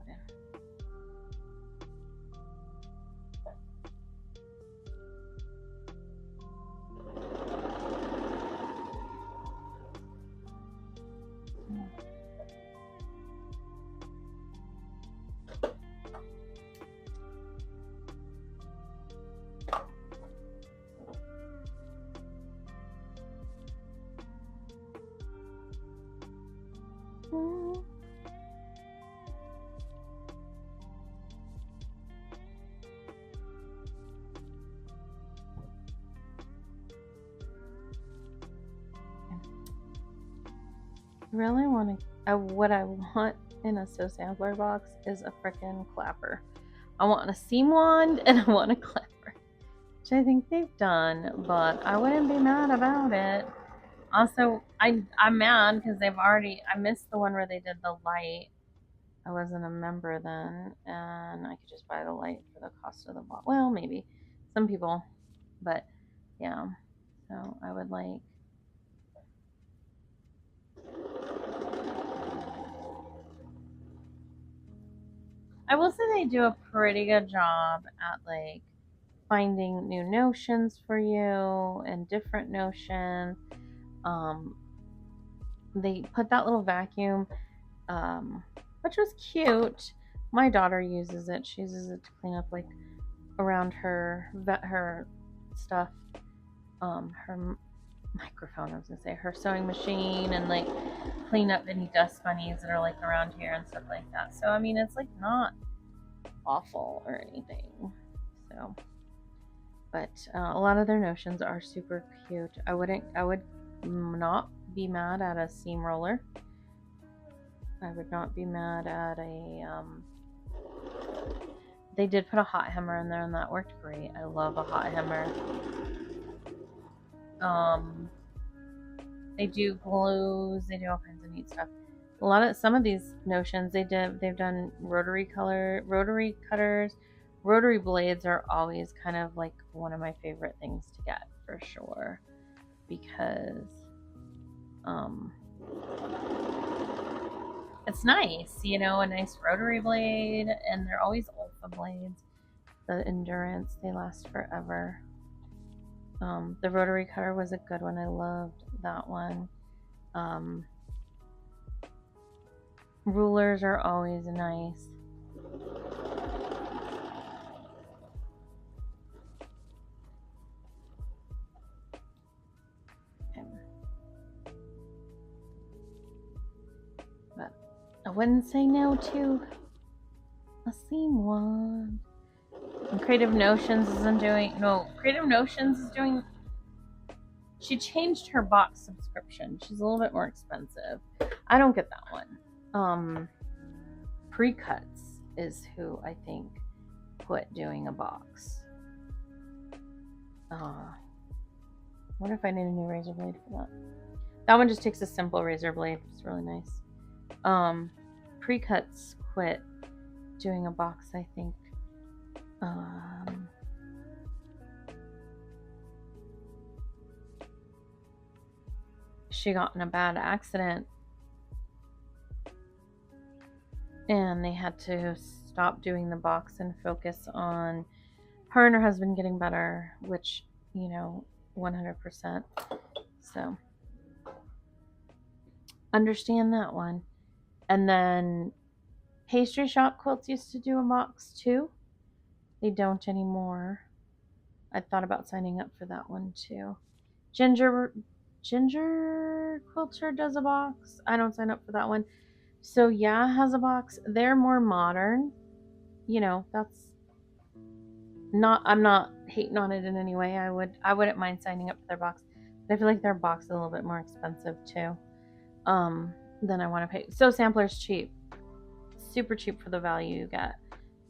Really want to. What I want in a sew sampler box is a freaking clapper. I want a seam wand and I want a clapper, which I think they've done, but I wouldn't be mad about it. Also, I'm mad because I missed the one where they did the light. I wasn't a member then, and I could just buy the light for the cost of the box. Well, maybe some people, but yeah. So I would like. I will say they do a pretty good job at like finding new notions for you and different notions. they put that little vacuum, which was cute. My daughter uses it. She uses it to clean up like around her stuff, her microphone. I was gonna say her sewing machine, and like clean up any dust bunnies that are like around here and stuff like that. So I mean, it's like not awful or anything. So, but a lot of their notions are super cute. I would not be mad at a seam roller. I would not be mad at a. They did put a hot hammer in there, and that worked great. I love a hot hammer. They do glues. They do all kinds of neat stuff. Some of these notions they've done rotary cutters. Rotary blades are always kind of like one of my favorite things to get for sure, because it's nice, a nice rotary blade, and they're always Olfa blades. The endurance, they last forever. The rotary cutter was a good one. I loved that one. Rulers are always nice. Okay. But I wouldn't say no to a seam one. And Creative Notions is doing. She changed her box subscription. She's a little bit more expensive. I don't get that one. Pre-Cuts is who I think quit doing a box. What if I need a new razor blade for that? That one just takes a simple razor blade. It's really nice. Pre-Cuts quit doing a box, I think. She got in a bad accident, and they had to stop doing the box and focus on her and her husband getting better, which 100%. So understand that one. And then Pastry Shop Quilts used to do a box too. They don't anymore. I thought about signing up for that one too. Ginger Quilter does a box. I don't sign up for that one. So yeah, has a box. They're more modern. That's not. I'm not hating on it in any way. I wouldn't mind signing up for their box. But I feel like their box is a little bit more expensive too. Than I want to pay. So Sampler's cheap. Super cheap for the value you get.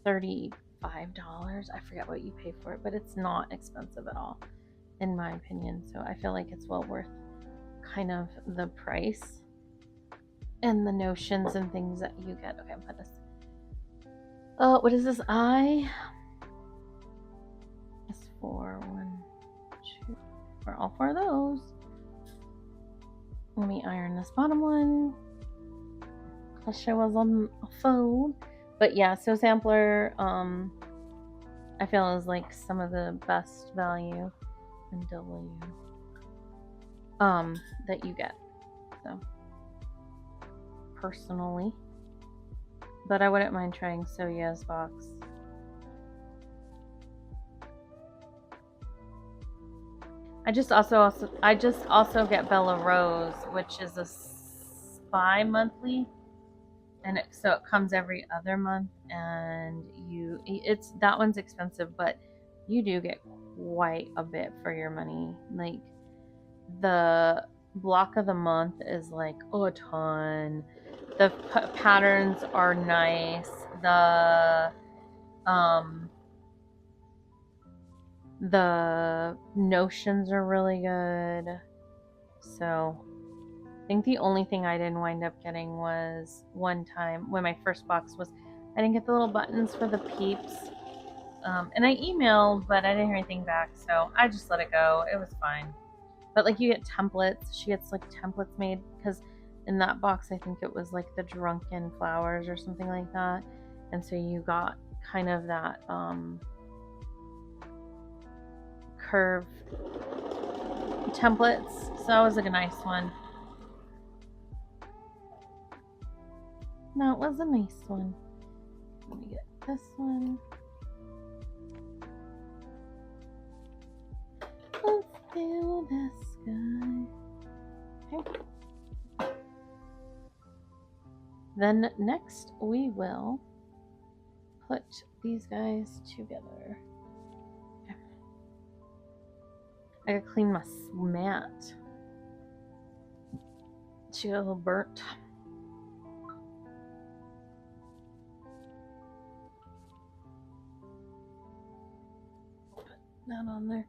$35. I forget what you pay for it, but it's not expensive at all, in my opinion. So I feel like it's well worth kind of the price and the notions and things that you get. Okay, I'm put this. What is this? It's 4, 1, 2. For all 4 of those. Let me iron this bottom one. Because she was on a phone. But yeah, so Sampler, I feel is like some of the best value and W that you get. So personally. But I wouldn't mind trying Soya's box. I just also get Bella Rose, which is a bi-monthly, and so it comes every other month, and that one's expensive, but you do get quite a bit for your money. Like the block of the month is like a ton. The patterns are nice. The notions are really good. So I think the only thing I didn't wind up getting was one time when my first box was, I didn't get the little buttons for the peeps. And I emailed, but I didn't hear anything back, so I just let it go. It was fine. But like you get templates. She gets like templates made, because in that box I think it was like the Drunken Flowers or something like that. And so you got kind of that curve templates. So that was like a nice one. That was a nice one. Let me get this one. Let's do this guy. Okay. Then next we will put these guys together. Okay. I gotta clean my mat. She got a little burnt. Put that on there.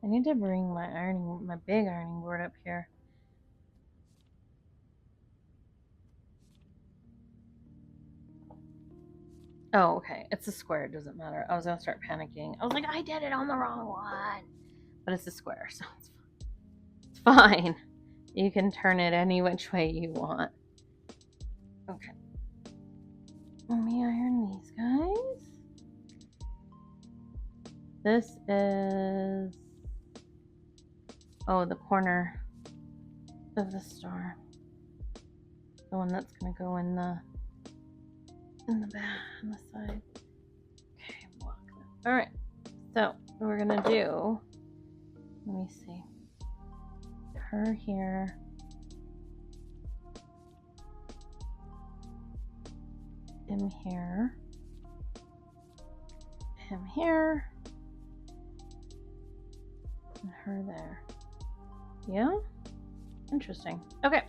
I need to bring my big ironing board up here. Oh, okay. It's a square. It doesn't matter. I was gonna start panicking. I was like, I did it on the wrong one. But it's a square, so it's fine. You can turn it any which way you want. Okay. Let me iron these guys. This is... oh, the corner of the star. The one that's gonna go in the back, on the side. Okay, block that. Alright, so we're gonna do, let me see, her here, him here, him here, and her there. Yeah? Interesting. Okay.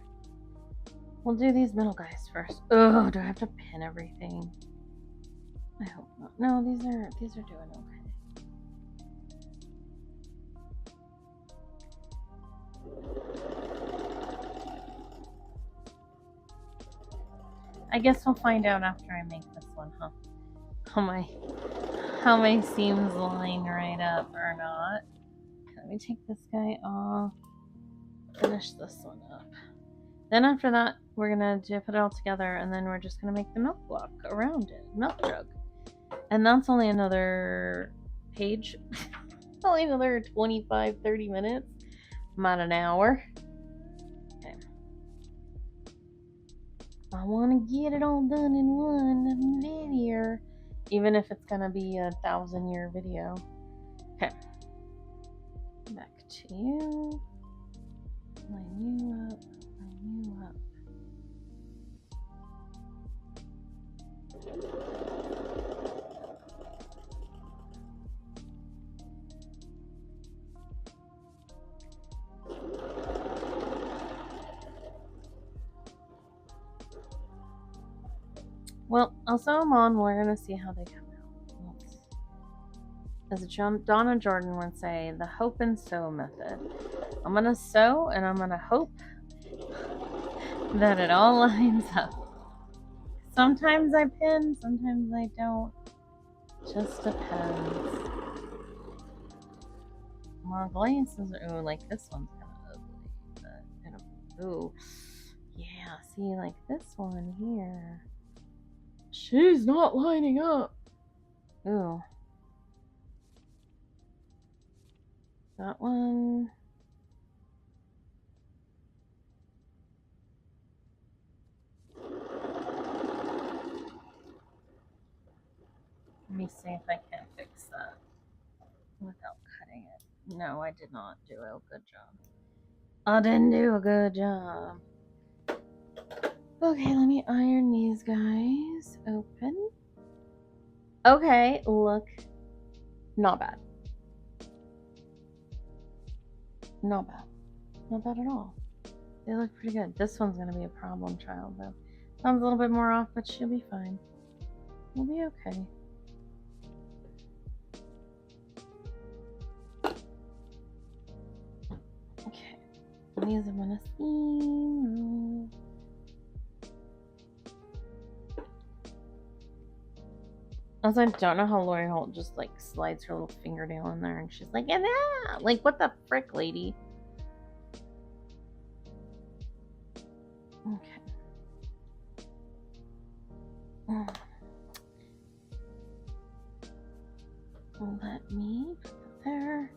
We'll do these middle guys first. Oh, do I have to pin everything? I hope not. No, these are doing okay. I guess we'll find out after I make this one, huh? How my seams line right up or not. Let me take this guy off. Finish this one up. Then after that, we're gonna put it all together, and then we're just gonna make the milk block around it, milk jug. And that's only another page. Only another 25-30 minutes. About an hour. Okay. I want to get it all done in one video, even if it's gonna be a 1,000-year video. Okay. Back to you. Line you up. Line you up. Well, I'll sew them on. We're gonna see how they come out. As Donna Jordan would say, the hope and sew method. I'm gonna sew and I'm gonna hope that it all lines up. Sometimes I pin, sometimes I don't. Just depends. My glasses are, ooh, like this one's kind of ugly, but kind of, ooh, yeah. See, like this one here. She's not lining up. Ooh. That one. Let me see if I can fix that without cutting it. No, I did not do a good job. I didn't do a good job. Okay, let me iron these guys open. Okay, look. Not bad. Not bad. Not bad at all. They look pretty good. This one's going to be a problem child, though. Sounds a little bit more off, but she'll be fine. We'll be okay. Okay. These I'm going to seam. Also, I don't know how Lori Holt just like slides her little fingernail in there and she's like, yeah, like what the frick, lady? Okay. Let me put that there.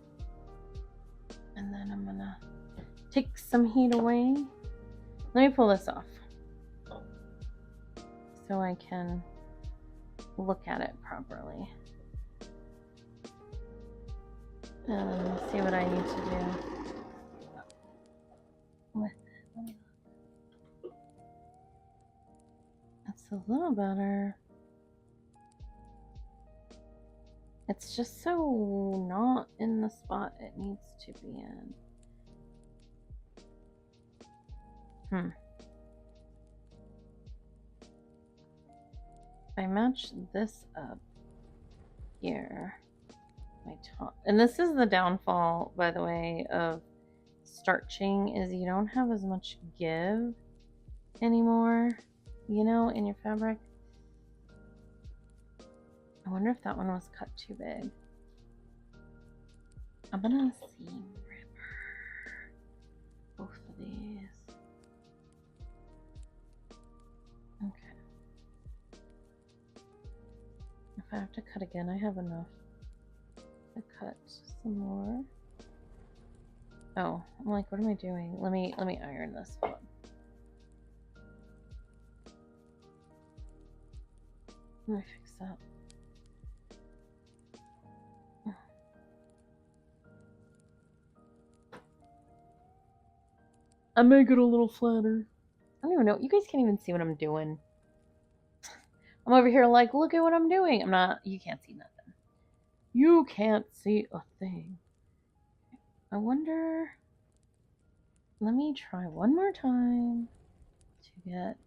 And then I'm gonna take some heat away Let me pull this off so I can look at it properly and see what I need to do with it. It's a little better. It's just so not in the spot it needs to be in. I match this up here. My top, and this is the downfall, by the way, of starching, is you don't have as much give anymore, you know, in your fabric. I wonder if that one was cut too big. I'm gonna seam ripper both of these. Okay. If I have to cut again, I have enough to cut some more. Oh, I'm like, what am I doing? Let me iron this one. Let me fix that. I make it a little flatter. I don't even know. You guys can't even see what I'm doing. I'm over here like, look at what I'm doing. I'm not. You can't see nothing. You can't see a thing. I wonder. Let me try one more time to get.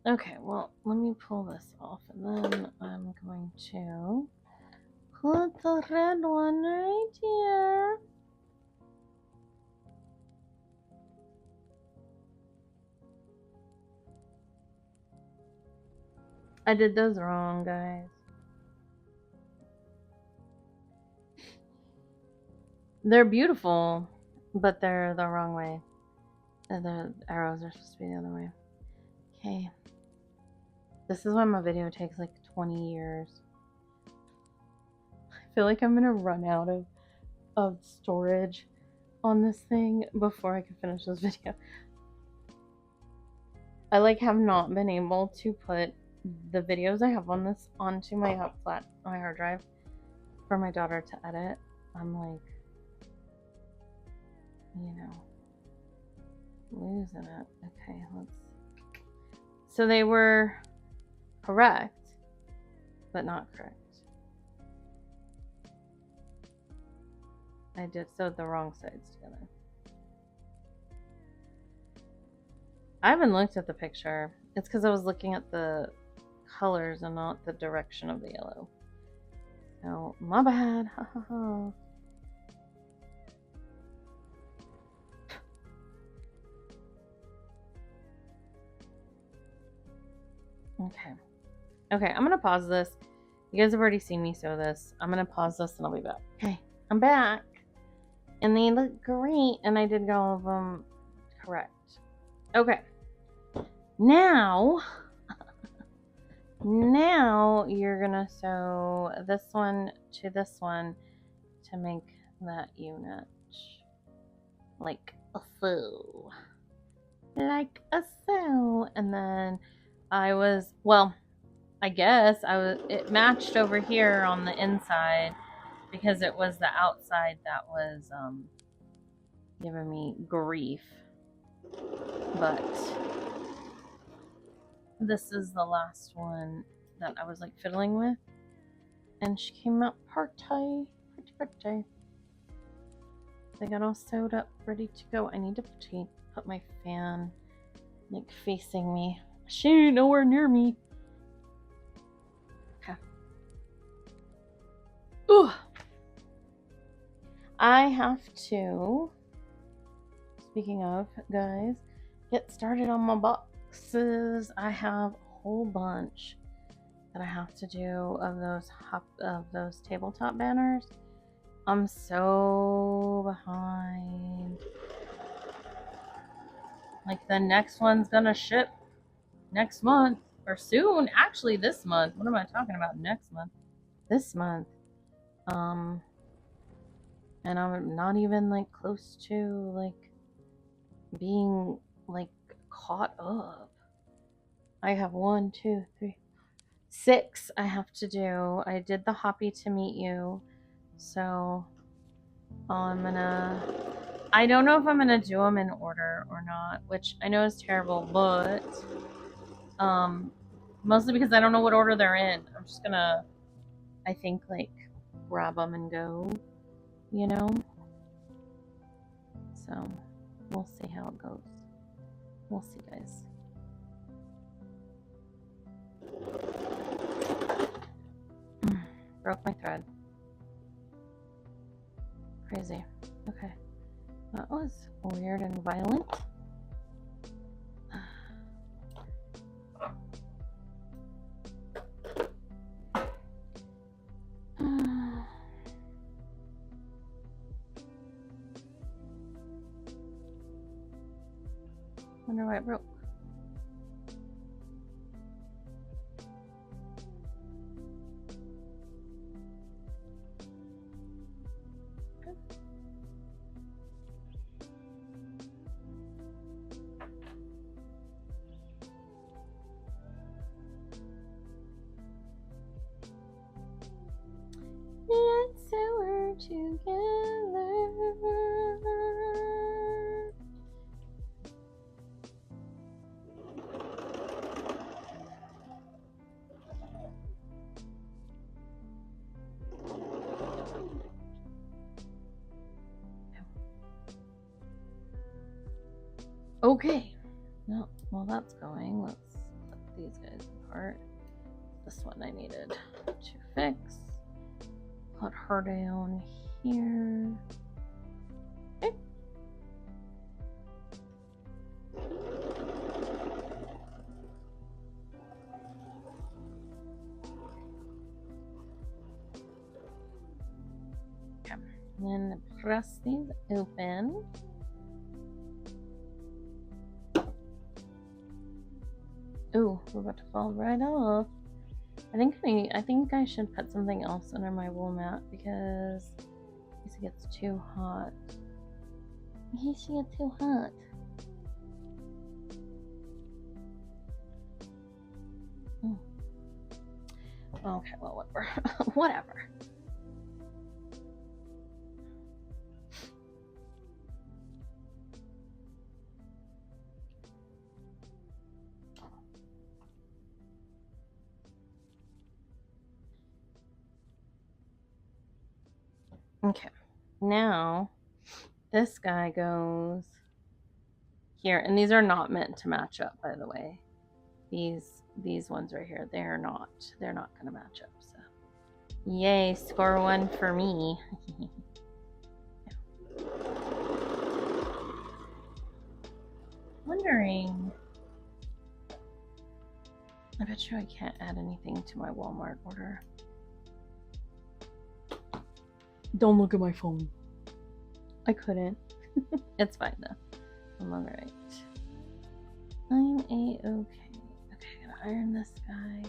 Okay, well, let me pull this off, and then I'm going to put the red one right here. I did those wrong, guys. They're beautiful, but they're the wrong way. The arrows are supposed to be the other way. Okay. This is why my video takes like 20 years. I feel like I'm gonna run out of storage on this thing before I can finish this video. I like have not been able to put the videos I have on this onto my hard drive for my daughter to edit. I'm like, you know, losing it. Okay, so they were correct, but not correct. I did sewed the wrong sides together. I haven't looked at the picture. It's because I was looking at the colors and not the direction of the yellow. So, my bad. Ha ha ha. Okay. Okay, I'm gonna pause this. You guys have already seen me sew this. I'm gonna pause this and I'll be back. Okay, I'm back. And they look great, and I did get all of them correct. Okay. Now you're gonna sew this one to this one to make that unit like a sew. Like a sew. And then it matched over here on the inside because it was the outside that was giving me grief. But this is the last one that I was like fiddling with, and she came out pretty. They got all sewed up, ready to go. I need to put my fan like facing me. She ain't nowhere near me. Okay. Ooh. I have to, speaking of, guys, get started on my boxes. I have a whole bunch that I have to do of those tabletop banners. I'm so behind. Like the next one's gonna ship next month or soon. Actually, this month. What am I talking about? Next month. This month. And I'm not even like close to like being like caught up. I have 1, 2, 3, 6 I have to do. I did the Hoppy to Meet You. So I don't know if I'm gonna do them in order or not, which I know is terrible, but mostly because I don't know what order they're in. I'm just gonna, I think, like grab them and go, you know. So we'll see how it goes. We'll see, guys. Broke my thread. Crazy. Okay. That was weird and violent. Wonder why it broke. So we're together. Okay. No, well that's going. Let's put these guys apart. This one I needed to fix. Put her down here. Okay. Okay. And then press these open. Ooh, we're about to fall right off. I think I should put something else under my wool mat because in case it gets too hot. In case it gets too hot. Okay, well, whatever. Whatever. Okay, now this guy goes here, and these are not meant to match up, by the way. These ones right here, they're not gonna match up. So, yay, score 1 for me. Wondering. I bet you I can't add anything to my Walmart order. Don't look at my phone. I couldn't. It's fine though. I'm alright. I'm a-okay. Okay, I gotta iron this guy.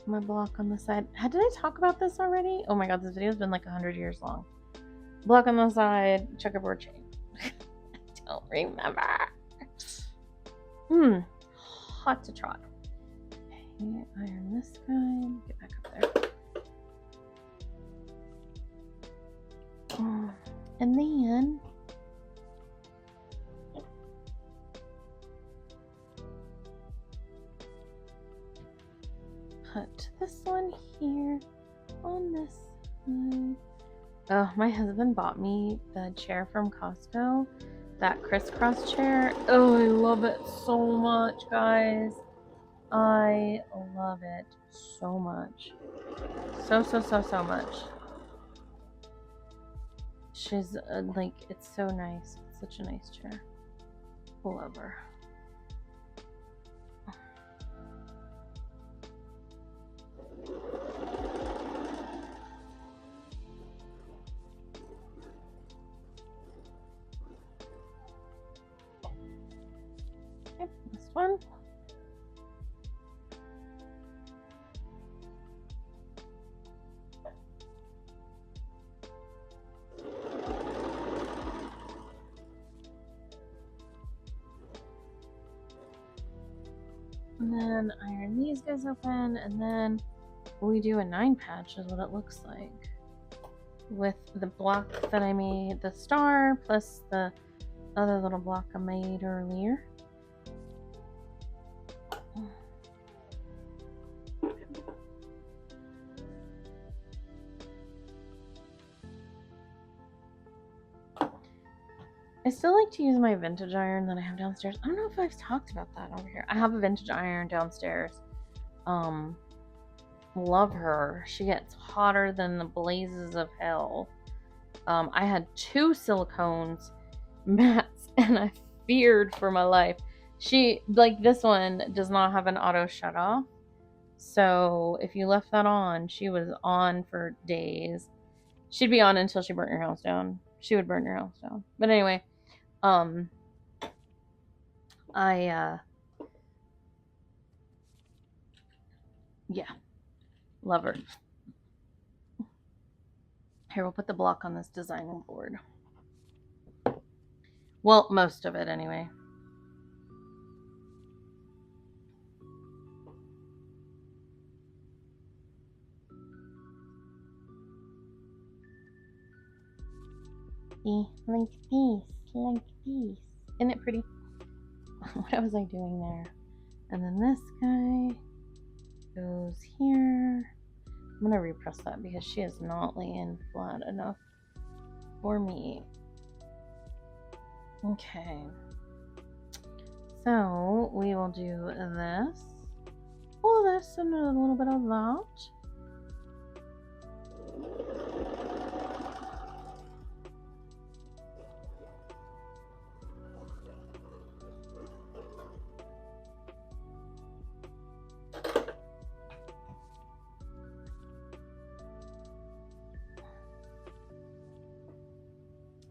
My block on the side. Did I talk about this already? Oh my god, this video's been like 100 years long. Block on the side, checkerboard chain. I don't remember. Hot to trot. Okay, iron this guy. Get back up there. And then put this one here on this side. Oh, my husband bought me the chair from Costco, that crisscross chair. Oh, I love it so much, guys. I love it so much. So much. She's like, it's so nice. It's such a nice chair. Love her. next one. And then iron these guys open, and then we do a 9 patch is what it looks like. With the block that I made, the star, plus the other little block I made earlier. I still like to use my vintage iron that I have downstairs. I don't know if I've talked about that over here. I have a vintage iron downstairs. Love her. She gets hotter than the blazes of hell. I had 2 silicones mats and I feared for my life. She, like this one, does not have an auto shut off. So if you left that on, she was on for days. She'd be on until she burnt your house down. She would burn your house down. But anyway, yeah, love her. Here, we'll put the block on this designing board. Well, most of it anyway. See, like this, like this. Isn't it pretty? What was I doing there? And then this guy goes here. I'm gonna repress that because she is not laying flat enough for me. Okay. So we will do this. All this and a little bit of that.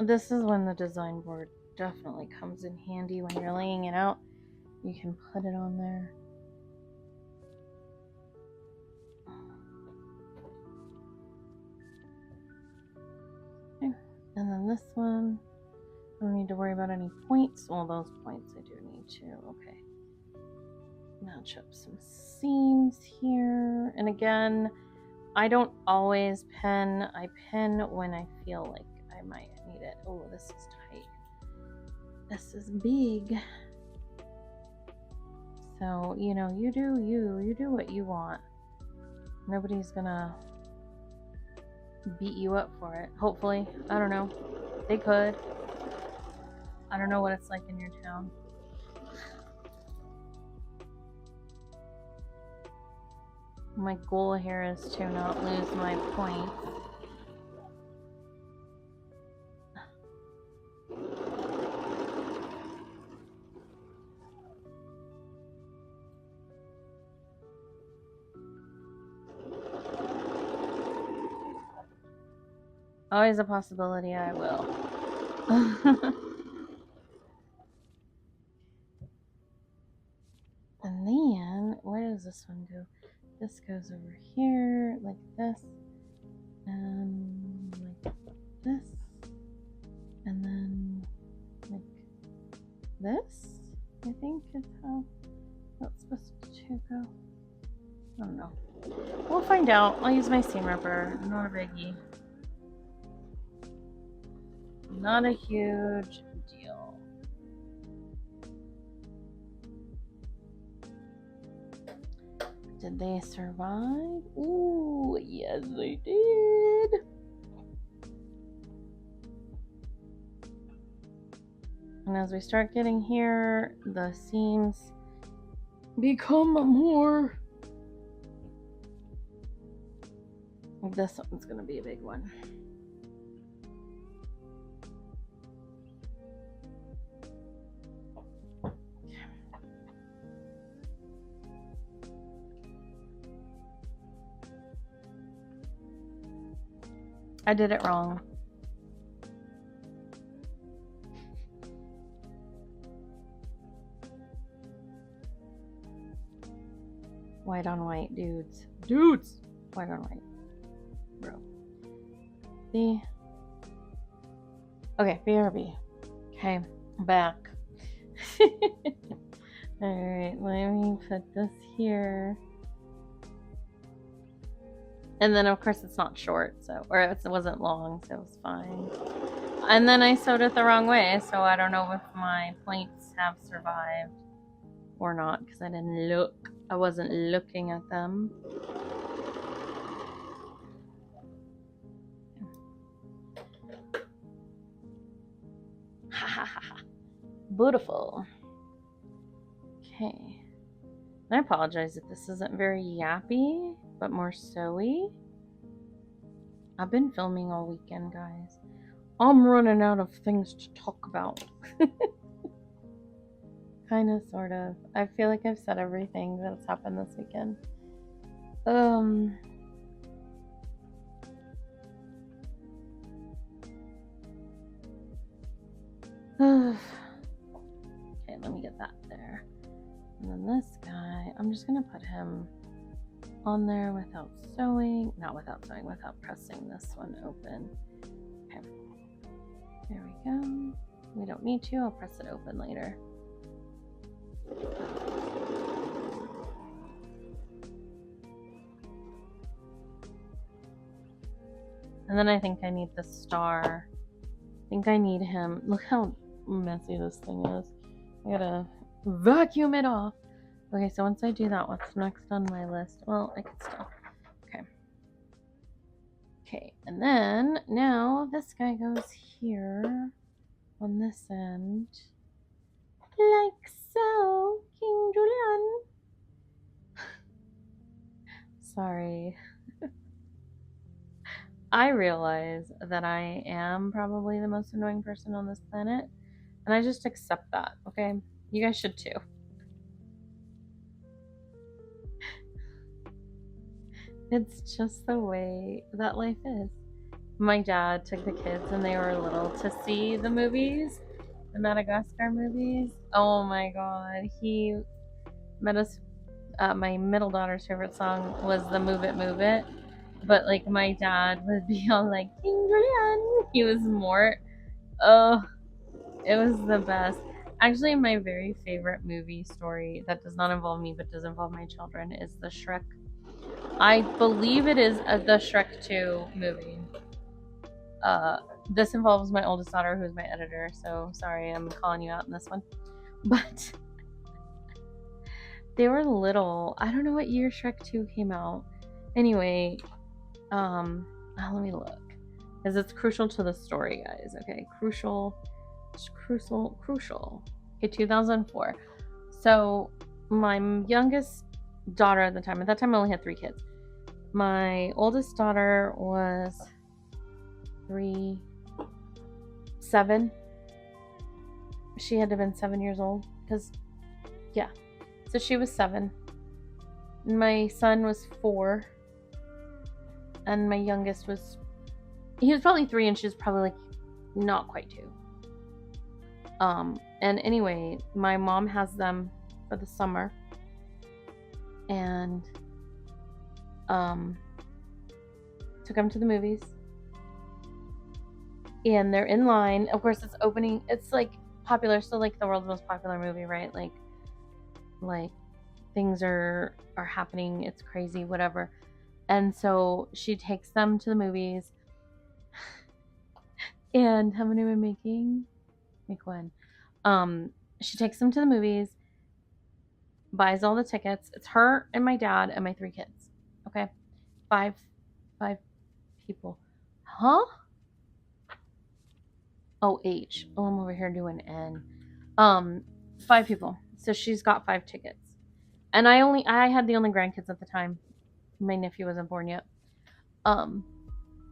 This is when the design board definitely comes in handy when you're laying it out. You can put it on there. Okay. And then this one, I don't need to worry about any points. Well, those points I do need to. Okay. Match up some seams here. And again, I don't always pin. I pin when I feel like I might need it. Oh, this is tight. This is big. So, you know, you do you. You do what you want. Nobody's gonna beat you up for it. Hopefully. I don't know. They could. I don't know what it's like in your town. My goal here is to not lose my points. Always a possibility I will. And then, where does this one go? This goes over here, like this, and like this, and then like this, I think is how that's supposed to go. I don't know. We'll find out. I'll use my seam ripper. Not a biggie. Not a huge deal. Did they survive? Ooh, yes they did. And as we start getting here, the seams become more. This one's gonna be a big one. I did it wrong. White on white, dudes. Dudes! White on white. Bro. See? Okay, BRB. Okay, back. Alright, let me put this here. And then, of course, it's not short, so, or it wasn't long, so it was fine. And then I sewed it the wrong way, so I don't know if my plates have survived or not, because I didn't look. I wasn't looking at them. Ha ha ha ha. Beautiful. Okay. I apologize if this isn't very yappy, but more sewy. I've been filming all weekend, guys. I'm running out of things to talk about. Kind of, sort of. I feel like I've said everything that's happened this weekend. Okay, let me get that there. And then this guy, I'm just gonna put him on there without sewing. Not without sewing, without pressing this one open. Okay. There we go. We don't need to, I'll press it open later. And then I think I need the star. I think I need him. Look how messy this thing is. I gotta vacuum it off. Okay, so once I do that, what's next on my list? Well, I can still. Okay. Okay, and then now this guy goes here on this end. Like so, King Julian. Sorry. I realize that I am probably the most annoying person on this planet, and I just accept that, okay? You guys should too. It's just the way that life is. My dad took the kids when they were little to see the movies, the Madagascar movies. Oh my god, he met us. My middle daughter's favorite song was the Move It, Move It. But like my dad would be all like, King Julian. He was Mort. Oh, it was the best. Actually, my very favorite movie story that does not involve me but does involve my children is the Shrek. I believe it is the Shrek 2 movie. This involves my oldest daughter, who's my editor, so sorry I'm calling you out in this one. But they were little. I don't know what year Shrek 2 came out. Anyway, let me look. Because it's crucial to the story, guys. Okay, crucial. Okay, 2004. So, my youngest daughter at that time I only had 3 kids. My oldest daughter was 7. She had to have been 7 years old. Because, yeah. So she was 7. My son was 4. And my youngest was, he was probably 3 and she was probably like not quite 2. And anyway, my mom has them for the summer. And took them to the movies. And they're in line. Of course, it's opening. It's like popular, still like the world's most popular movie, right? Like things are happening. It's crazy, whatever. And so she takes them to the movies. And how many am I making? Make one. She takes them to the movies, buys all the tickets. It's her and my dad and my 3 kids. Okay? 5 people. Huh? Oh, H. Oh, I'm over here doing N. 5 people. So she's got 5 tickets. And I had the only grandkids at the time. My nephew wasn't born yet.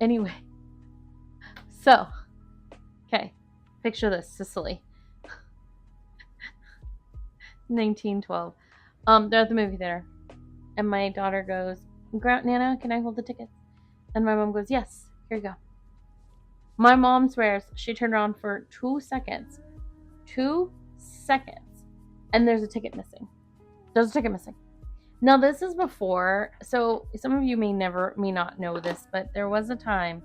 Anyway. So, okay. Picture this, Sicily. 1912. They're at the movie theater. And my daughter goes, Nana, can I hold the tickets? And my mom goes, yes, here you go. My mom swears she turned around for 2 seconds. 2 seconds. And there's a ticket missing. Now this is before, so some of you may not know this, but there was a time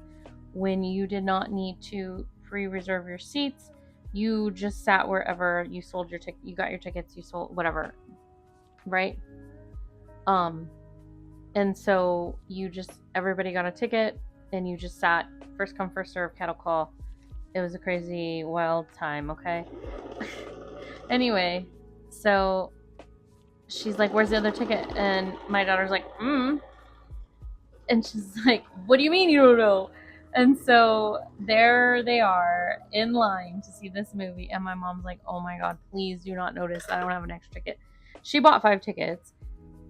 when you did not need to pre-reserve your seats. You just sat wherever you sold your ticket. You got your tickets. You sold whatever, right? And so everybody got a ticket, and you just sat. First come, first serve, cattle call. It was a crazy, wild time. Okay. Anyway, so she's like, "Where's the other ticket?" And my daughter's like, and she's like, "What do you mean you don't know?" And so there they are in line to see this movie, and my mom's like, "Oh my god, please do not notice I don't have an extra ticket." She bought 5 tickets,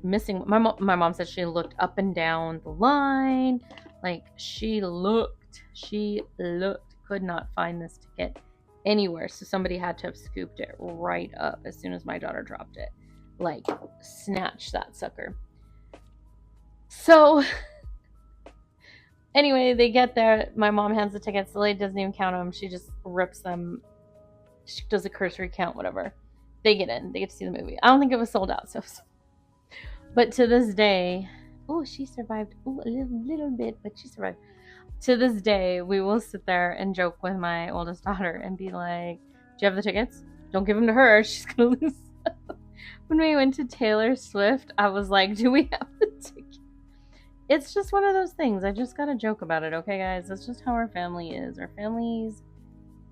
missing. My mom said she looked up and down the line, like she looked, could not find this ticket anywhere. So somebody had to have scooped it right up as soon as my daughter dropped it, like snatched that sucker. So anyway, they get there. My mom hands the tickets. The lady doesn't even count them. She just rips them. She does a cursory count, whatever. They get in. They get to see the movie. I don't think it was sold out. But to this day, she survived. A little bit, but she survived. To this day, we will sit there and joke with my oldest daughter and be like, "Do you have the tickets? Don't give them to her. She's gonna lose." When we went to Taylor Swift, I was like, "Do we have the ticket?" It's just one of those things. I just gotta joke about it, okay, guys? That's just how our family is. Our family's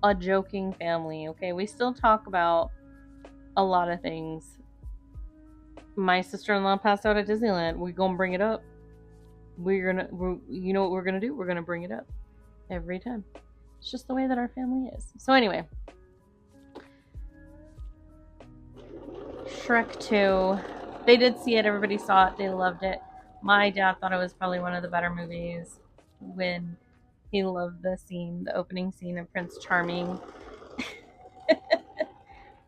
a joking family, okay? We still talk about a lot of things. My sister-in-law passed out at Disneyland. We're gonna bring it up. You know what we're gonna do? We're gonna bring it up every time. It's just the way that our family is. So anyway, Shrek 2. They did see it. Everybody saw it. They loved it. My dad thought it was probably one of the better movies when he loved the opening scene of Prince Charming.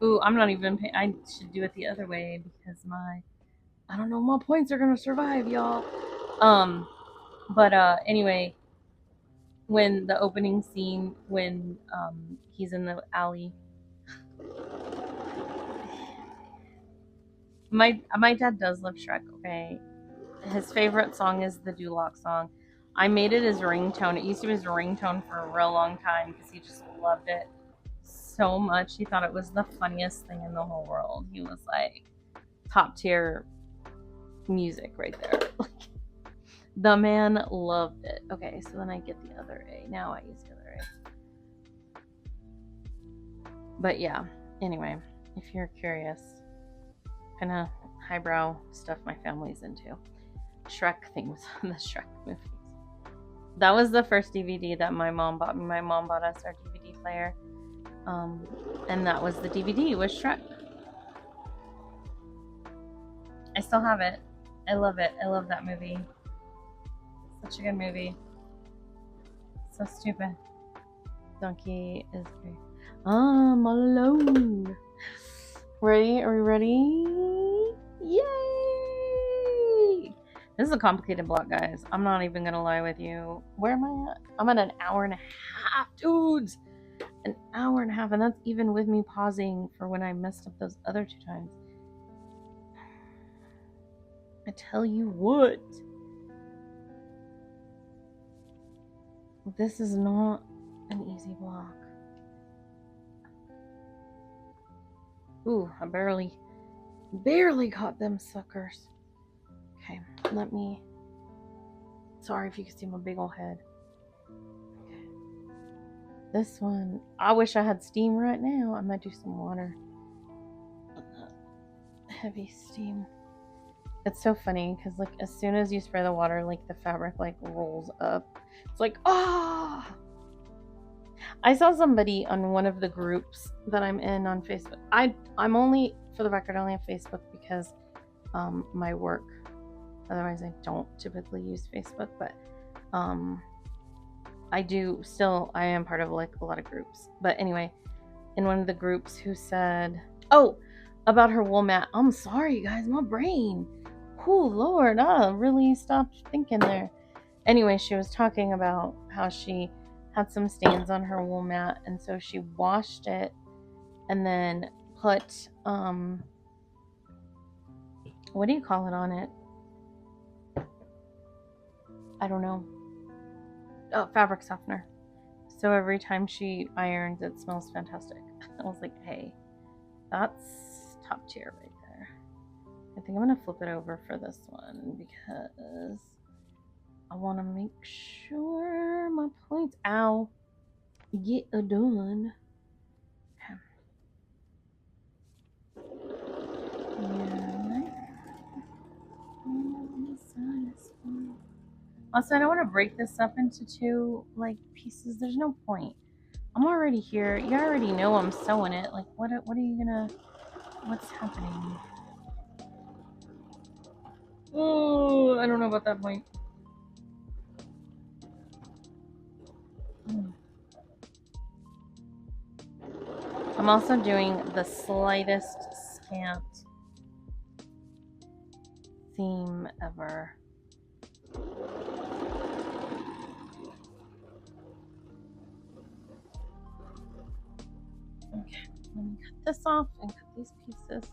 Ooh, I'm not even I should do it the other way because I don't know, my points are gonna survive, y'all. But anyway, when the opening scene, when he's in the alley, my dad does love Shrek, okay? His favorite song is the Duloc song. I made it his ringtone. It used to be his ringtone for a real long time because he just loved it so much. He thought it was the funniest thing in the whole world. He was like, top tier music right there. The man loved it. Okay, so then I get the other A. Now I use the other A. But yeah, anyway, if you're curious, kind of highbrow stuff my family's into. Shrek things, the Shrek movies. That was the first DVD that my mom bought me. My mom bought us our DVD player. And that was the DVD with Shrek. I still have it. I love it. I love that movie. Such a good movie. So stupid. Donkey is great. I'm alone. Ready? Are we ready? Yay! This is a complicated block, guys. I'm not even gonna lie with you. Where am I at? I'm at an hour and a half, dudes. An hour and a half, and that's even with me pausing for when I messed up those other 2 times. I tell you what. This is not an easy block. Ooh, I barely caught them suckers. Okay, sorry if you can see my big old head. Okay. This one, I wish I had steam right now. I might do some water. Heavy steam. It's so funny because like as soon as you spray the water, like the fabric like rolls up. It's like, ah! Oh! I saw somebody on one of the groups that I'm in on Facebook. I'm only, for the record, I only have Facebook because my work. Otherwise, I don't typically use Facebook, but I am part of like a lot of groups. But anyway, in one of the groups who said, about her wool mat. I'm sorry, guys, my brain. Oh, Lord, I really stopped thinking there. Anyway, she was talking about how she had some stains on her wool mat, and so she washed it and then put what do you call it on it? I don't know. Oh, fabric softener. So every time she irons, it smells fantastic. I was like, hey, that's top tier right there. I think I'm going to flip it over for this one because I want to make sure my points, ow, get done. Okay. Yeah. Also, I don't want to break this up into two like pieces. There's no point. I'm already here. You already know I'm sewing it. Like, what are you gonna? What's happening? Oh, I don't know about that point. I'm also doing the slightest scant theme ever. Okay, let me cut this off and cut these pieces.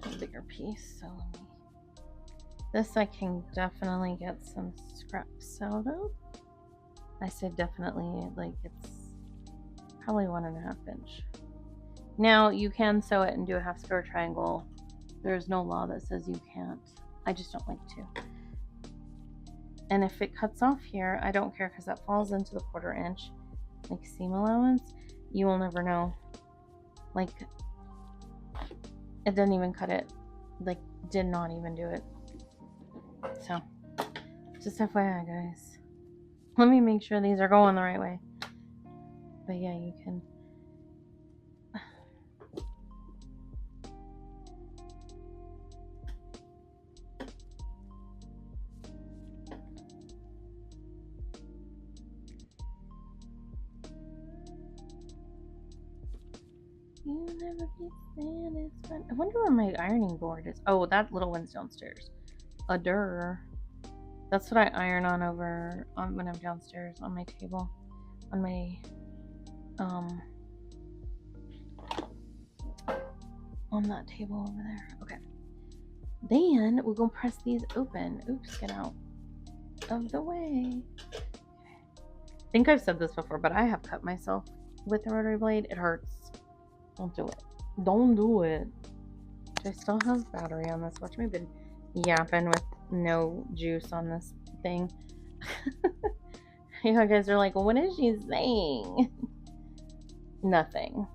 A bigger piece, so let me. This I can definitely get some scraps out of. I say definitely, like it's probably 1.5 inch. Now you can sew it and do a half square triangle. There's no law that says you can't. I just don't like to. And if it cuts off here, I don't care because that falls into the 1/4 inch, like seam allowance. You will never know. Like it didn't even cut it. Like did not even do it. So just FYI, guys. Let me make sure these are going the right way. But yeah, you can. You never be satisfied. I wonder where my ironing board is. Oh, that little one's downstairs. That's what I iron on over on when I'm downstairs on my table, on my on that table over there. Okay. Then we're gonna press these open. Oops, get out of the way. I think I've said this before, but I have cut myself with a rotary blade. It hurts. Don't do it. Don't do it. I still have battery on this. Watch me been yapping with no juice on this thing. You guys are like, what is she saying? Nothing.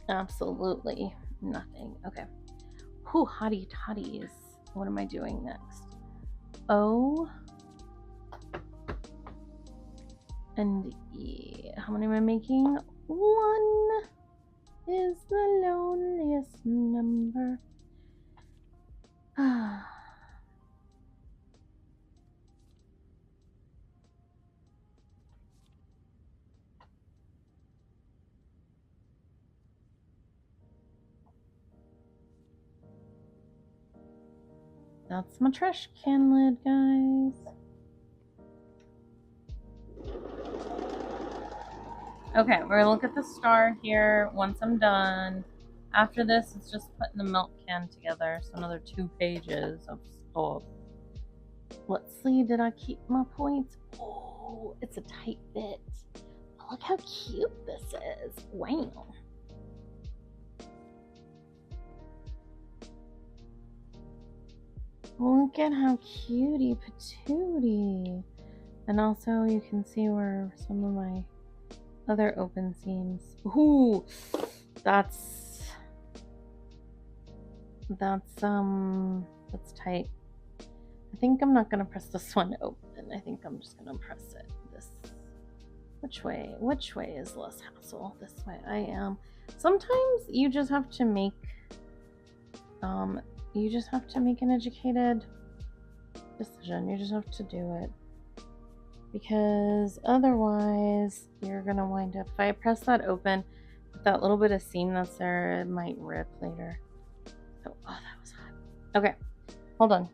Absolutely nothing. Okay. Whew, hottie toddies. What am I doing next? Oh. And E. How many am I making? 1 is the loneliest number. That's my trash can lid, guys. Okay, we're gonna look at the star here once I'm done. After this, it's just putting the milk can together. So another 2 pages of stuff. Let's see, did I keep my points? Oh, it's a tight fit. Look how cute this is. Wow. Look at how cutie patootie. And also you can see where some of my other open seams. Ooh, that's tight. I think I'm not gonna press this one open. I think I'm just gonna press it this. Which way is less hassle? This way. I am. Sometimes you just have to make an educated decision. You just have to do it. Because otherwise you're gonna wind up, if I press that open with that little bit of seam that's there, it might rip later. So, oh, that was hot. Okay, hold on.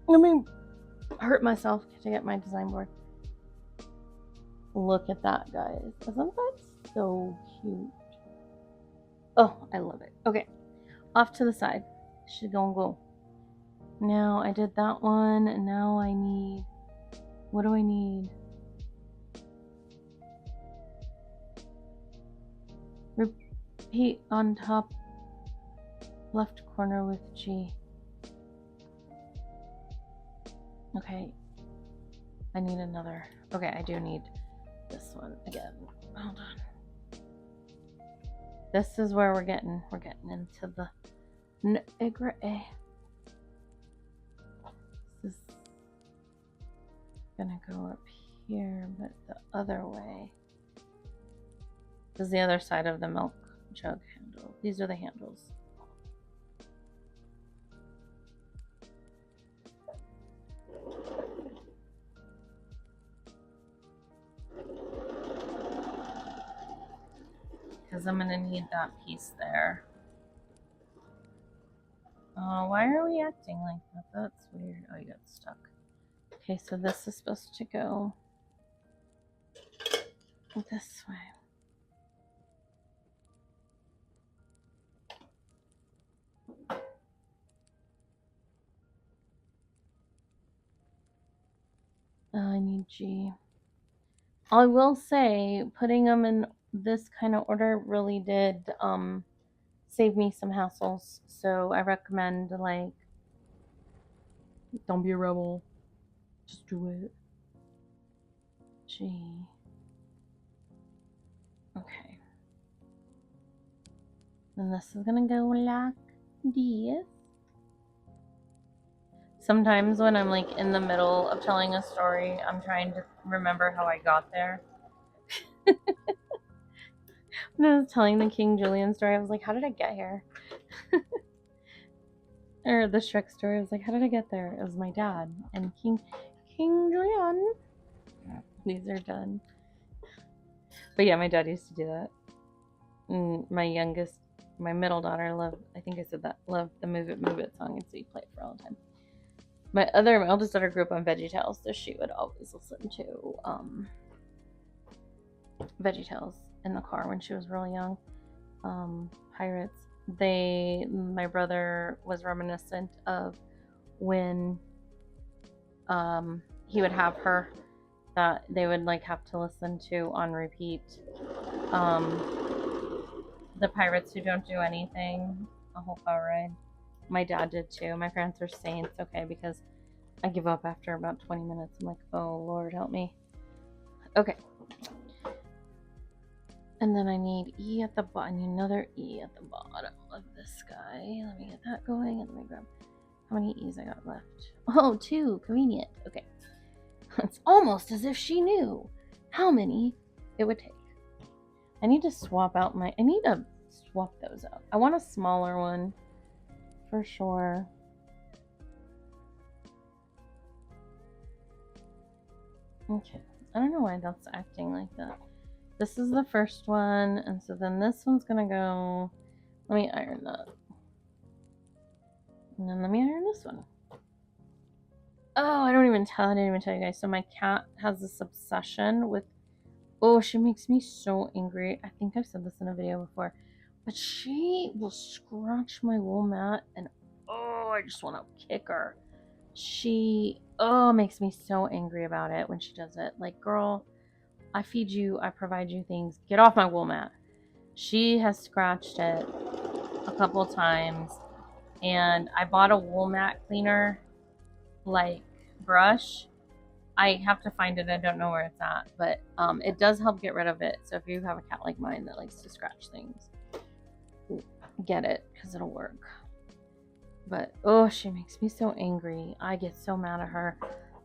Let me hurt myself to get my design board. Look at that, guys. Isn't that so cute? Oh, I love it. Okay, off to the side. She's gonna go. Now I did that one, and now I need. What do I need? Repeat on top left corner with G. Okay. I need another. Okay, I do need this one again. Hold on. This is where we're getting into the nitty-gritty. This is gonna go up here, but the other way. This is the other side of the milk jug handle. These are the handles. Because I'm gonna need that piece there. Why are we acting like that? That's weird. Oh, you got stuck. Okay, so this is supposed to go this way. I need G. I will say, putting them in this kind of order really did save me some hassles. So I recommend, like, don't be a rebel. Just do it. G. Okay. And this is gonna go like this. Sometimes when I'm like in the middle of telling a story, I'm trying to remember how I got there. When I was telling the King Julian story, I was like, how did I get here? Or the Shrek story, I was like, how did I get there? It was my dad and King Julian. These are done. But yeah, my dad used to do that. And my middle daughter loved, I think I said that, loved the Move It song, and so he played it for all the time. My eldest daughter grew up on VeggieTales, so she would always listen to VeggieTales in the car when she was really young. Pirates. My brother was reminiscent of when he would have her that they would like have to listen to on repeat. The Pirates Who Don't Do Anything, a whole car ride. My dad did too. My parents are saints, okay, because I give up after about 20 minutes. I'm like, oh Lord, help me. Okay. And then I need E at the bottom, another E at the bottom of this guy. Let me get that going, and let me grab how many E's I got left. Oh, 2, convenient. Okay. It's almost as if she knew how many it would take. I need to swap those out. I want a smaller one for sure. Okay. I don't know why that's acting like that. This is the first one, and so then this one's gonna go. Let me iron that. And then let me iron this one. Oh, I didn't even tell you guys. So my cat has this obsession with, oh, she makes me so angry. I think I've said this in a video before, but she will scratch my wool mat, and oh, I just want to kick her. She makes me so angry about it when she does it. Like, girl, I feed you, I provide you things. Get off my wool mat. She has scratched it a couple times, and I bought a wool mat cleaner, like, brush. I have to find it. I don't know where it's at, but it does help get rid of it. So if you have a cat like mine that likes to scratch things, get it, because it'll work. But oh, she makes me so angry. I get so mad at her.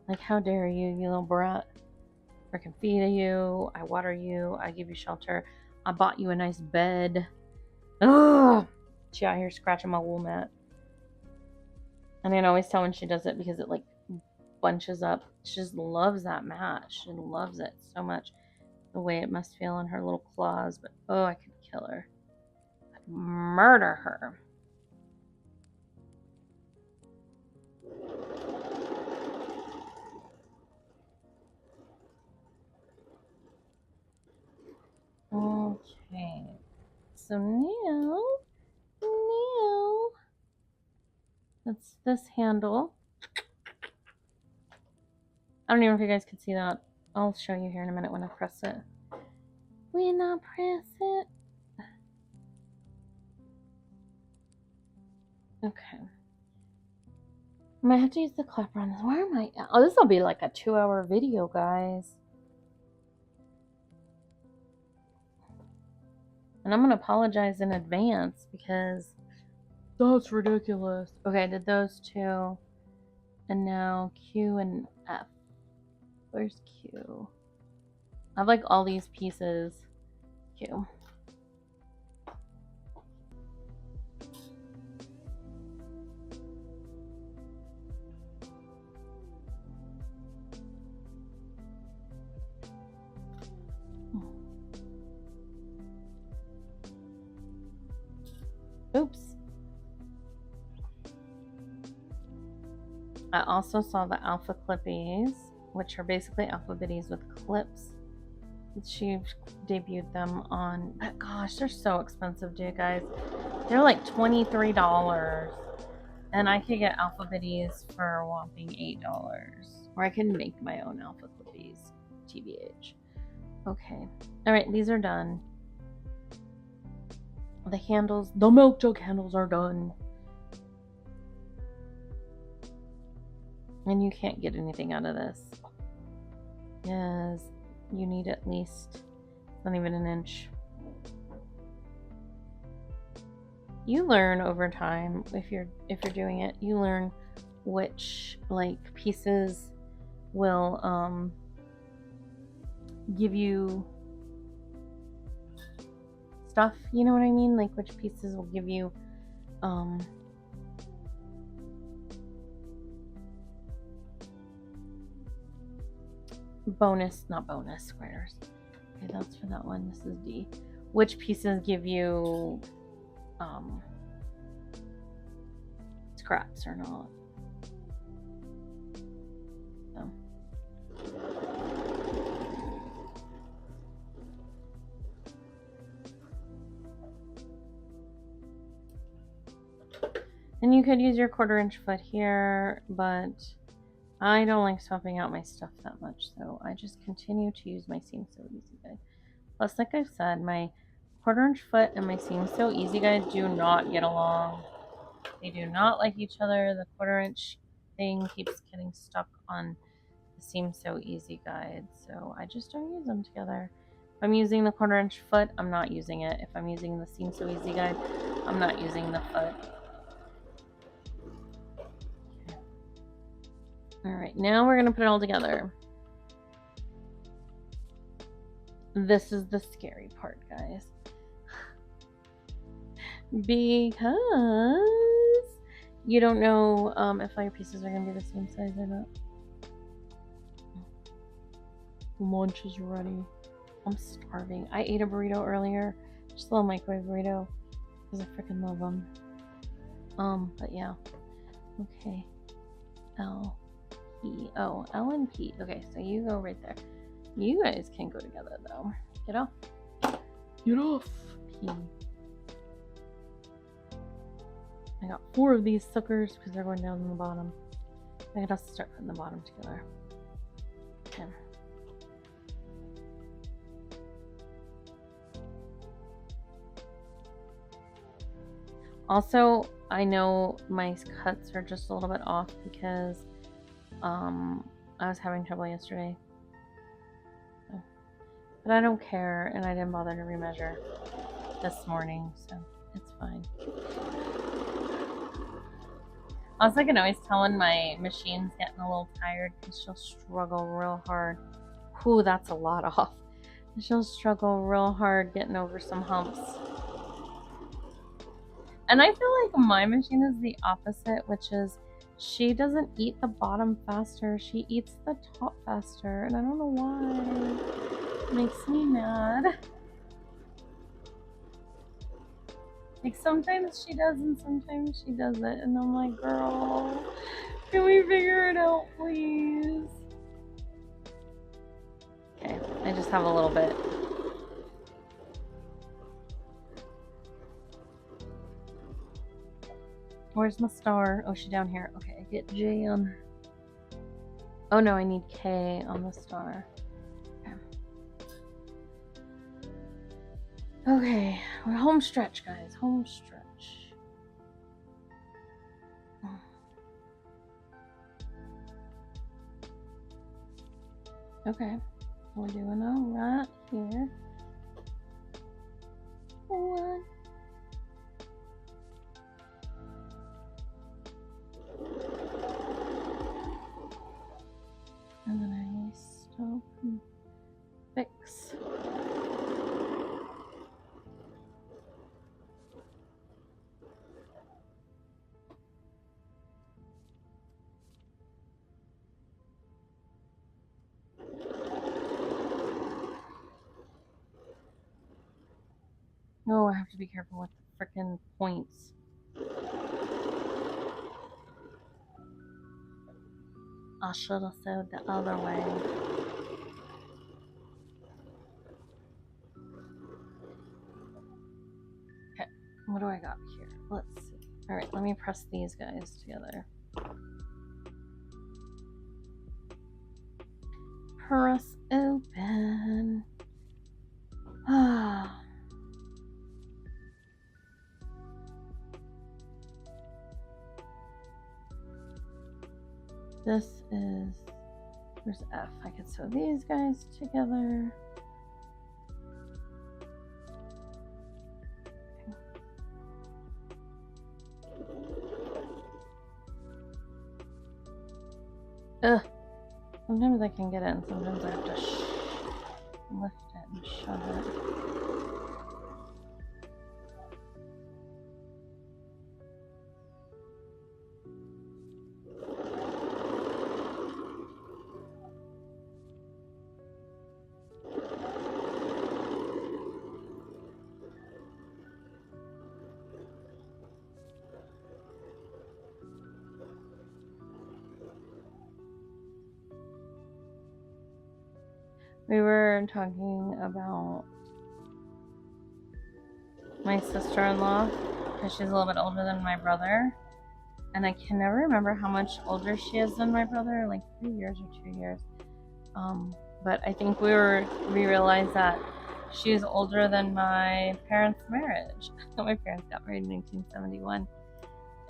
Like, how dare you, you little brat. I can feed you, I water you, I give you shelter, I bought you a nice bed. Ugh! She out here scratching my wool mat. And I can always tell when she does it because it like bunches up. She just loves that mat. She loves it so much. The way it must feel in her little claws. But oh, I could kill her. I'd murder her. Okay. so now, that's this handle. I don't even know if you guys could see that. I'll show you here in a minute when I press it. When I press it. Okay. I might have to use the clapper on this. Where am I at? Oh, this will be like a 2-hour video, guys. And I'm going to apologize in advance because that's ridiculous. Okay, I did those two. And now Q and F. Where's Q? I have like all these pieces. Q. Oops. I also saw the Alpha Clippies, which are basically Alpha Biddies with clips. She debuted them on, but gosh, they're so expensive, dude, guys. They're like $23. And I could get Alpha Biddies for a whopping $8. Or I can make my own Alpha Clippies, TBH. Okay. Alright, these are done. The handles, the milk jug handles are done. And you can't get anything out of this. Yes, you need at least, not even an inch. You learn over time, if you're doing it, you learn which like pieces will give you stuff, you know what I mean? Like which pieces will give you not bonus squares. Okay, that's for that one. This is D. Which pieces give you scraps or not. So. And you could use your 1/4 inch foot here, but I don't like swapping out my stuff that much, so I just continue to use my Seam So Easy Guide. Plus, like I've said, my 1/4 inch foot and my Seam So Easy Guide do not get along. They do not like each other. The 1/4 inch thing keeps getting stuck on the Seam So Easy Guide, so I just don't use them together. If I'm using the 1/4 inch foot, I'm not using it. If I'm using the Seam So Easy Guide, I'm not using the foot. Alright, now we're going to put it all together. This is the scary part, guys. Because you don't know if all your pieces are going to be the same size or not. Lunch is ready. I'm starving. I ate a burrito earlier. Just a little microwave burrito. Because I freaking love them. But yeah. Okay. L, P. Oh, L and P. Okay, so you go right there. You guys can go together, though. Get off. Get off. P. I got 4 of these suckers because they're going down in the bottom. I gotta start putting the bottom together. Okay. Also, I know my cuts are just a little bit off because I was having trouble yesterday. So. But I don't care, and I didn't bother to remeasure this morning, so it's fine. Also, I can always tell when my machine's getting a little tired because she'll struggle real hard. Whew, that's a lot off. She'll struggle real hard getting over some humps. And I feel like my machine is the opposite, which is she doesn't eat the bottom faster. She eats the top faster, and I don't know why. It makes me mad. Like, sometimes she does and sometimes she doesn't, and I'm like, girl, can we figure it out, please? Okay, I just have a little bit. Where's my star? Oh, she's down here. Okay, I get J on... Oh no, I need K on the star. Okay, we're home stretch, guys. Home stretch. Okay, we're doing all right here. One. And then I stop and fix. Oh, I have to be careful with the frickin' points. I should have sewed the other way. Okay, what do I got here? Let's see. Alright, let me press these guys together. Press open. Ah. This is, where's F? I could sew these guys together. Ugh. Sometimes I can get it and sometimes I have to lift it and shove it. We were talking about my sister-in-law because she's a little bit older than my brother, and I can never remember how much older she is than my brother, like 3 years or 2 years. But I think we realized that she's older than my parents' marriage. My parents got married in 1971,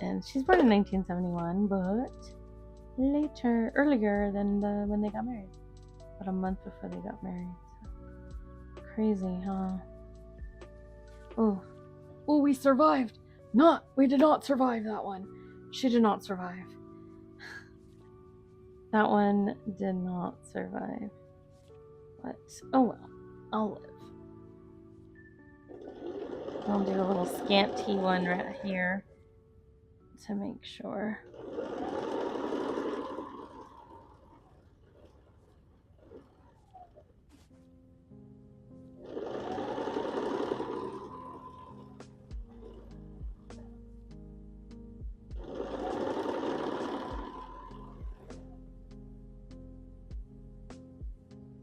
and she's born in 1971, but earlier than when they got married. About a month before they got married. So. Crazy, huh? Oh, we survived. We did not survive that one. She did not survive. That one did not survive. But oh well, I'll live. I'll do a little scanty one right here to make sure.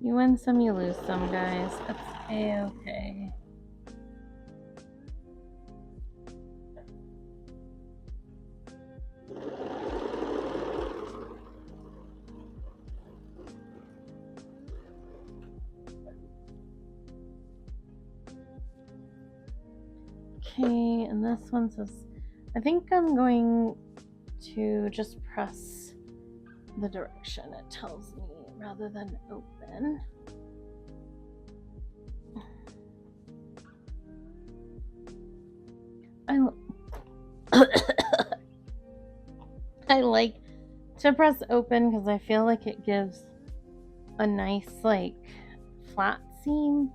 You win some, you lose some, guys. That's a-okay. Okay, and this one says, I think I'm going to just press the direction it tells me rather than open. I like to press open because I feel like it gives a nice like flat seam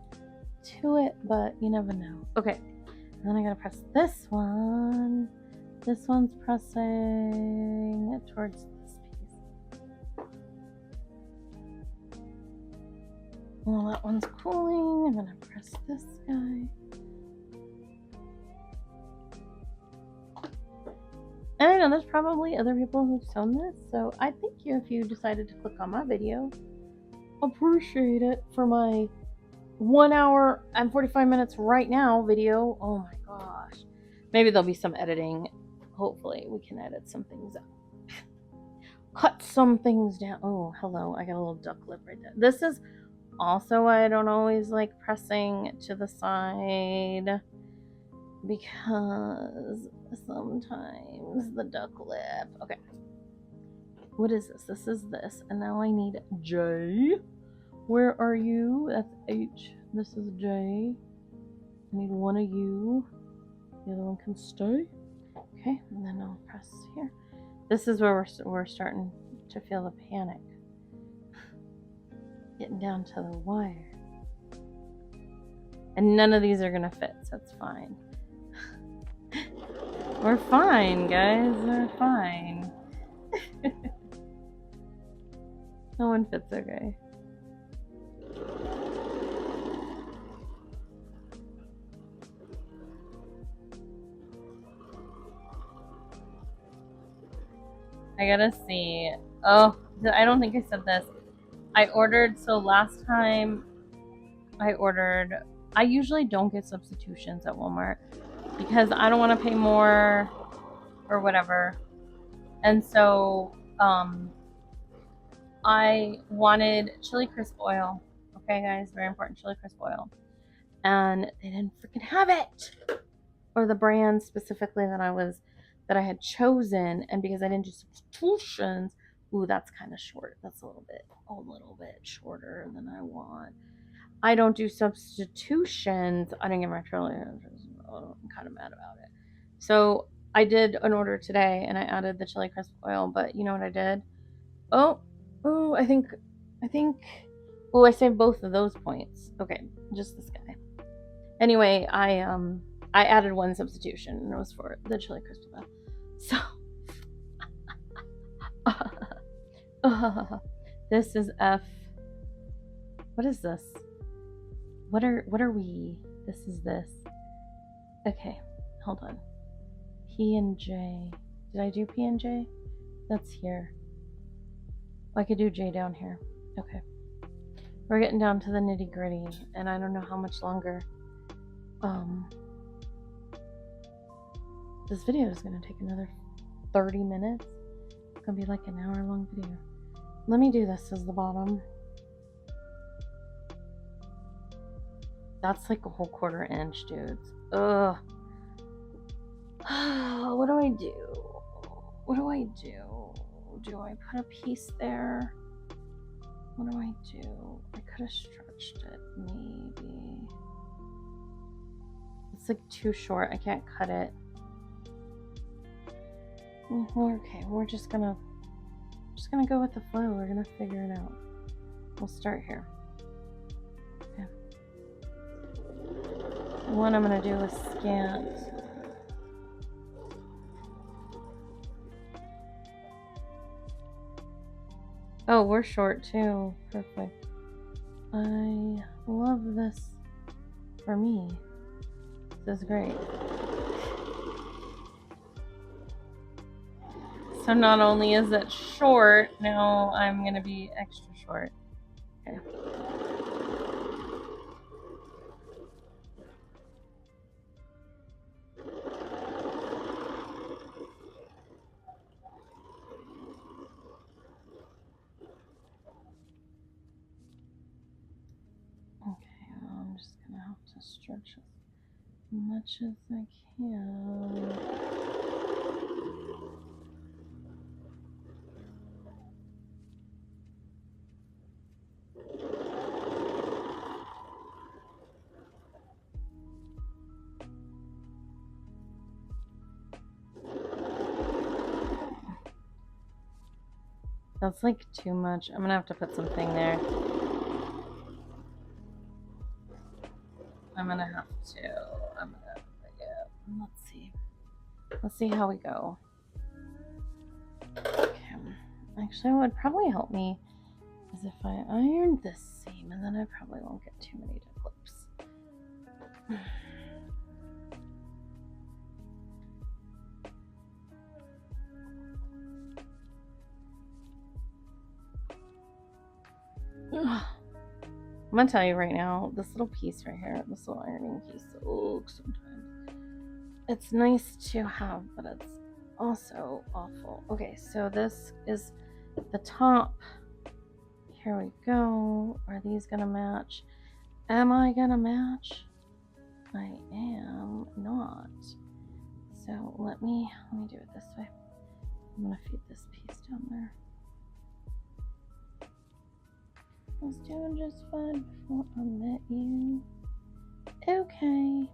to it, but you never know. Okay, and then I gotta press this one. This one's pressing towards this piece. Well, that one's cooling. I'm gonna press this guy. And I know there's probably other people who've sewn this, so I thank you if you decided to click on my video. Appreciate it for my 1 hour and 45 minutes right now video. Oh my gosh. Maybe there'll be some editing. hopefully we can edit some things out. Cut some things down. Oh, hello. I got a little duck lip right there. This is also why I don't always like pressing to the side, because sometimes the duck lip. Okay. What is this? This is this. And now I need J. Where are you? That's H. This is J. I need one of you. The other one can stay. Okay, and then I'll press here. This is where we're starting to feel the panic. Getting down to the wire. And none of these are gonna fit, so it's fine. We're fine, guys. We're fine. No one fits okay. I gotta see. Oh, I don't think I said this. I ordered, so last time I ordered, I usually don't get substitutions at Walmart because I don't want to pay more or whatever. And so I wanted chili crisp oil. Okay, guys, very important, chili crisp oil. And they didn't freaking have it. Or the brand specifically that I had chosen, and because I didn't do substitutions, ooh, that's kind of short. That's a little bit shorter than I want. I don't do substitutions. I didn't get my trailer. I'm kind of mad about it. So I did an order today, and I added the chili crisp oil. But you know what I did? Oh, I think. Oh, I saved both of those points. Okay, just this guy. Anyway, I added one substitution, and it was for the chili crisp oil. So, this is F. What is this? What are we? This is this. Okay, hold on. P and J. Did I do P and J? That's here. I could do J down here. Okay. We're getting down to the nitty gritty, and I don't know how much longer. This video is gonna take another 30 minutes. It's gonna be like an hour-long video. Let me do this as the bottom. That's like a whole 1/4 inch, dudes. Ugh. What do I do? Do I put a piece there? What do I do? I could have stretched it, maybe. It's like too short. I can't cut it. Okay, we're just gonna go with the flow. We're gonna figure it out. We'll start here. Okay. The one I'm gonna do is scant. Oh, we're short too. Perfect. I love this for me. This is great. So not only is it short, now I'm gonna be extra short. Okay. I'm just gonna have to stretch as much as I can. That's like too much. I'm gonna have to put something there. Let's see how we go. Okay. Actually, what would probably help me is if I ironed this seam, and then I probably won't get too many clips. I'm gonna tell you right now, this little piece right here, this little ironing piece, sometimes it's nice to have, but it's also awful. Okay, so this is the top. Here we go. Are these gonna match? Am I gonna match? I am not. So let me do it this way. I'm gonna feed this piece down there. I was doing just fine before I met you. Okay.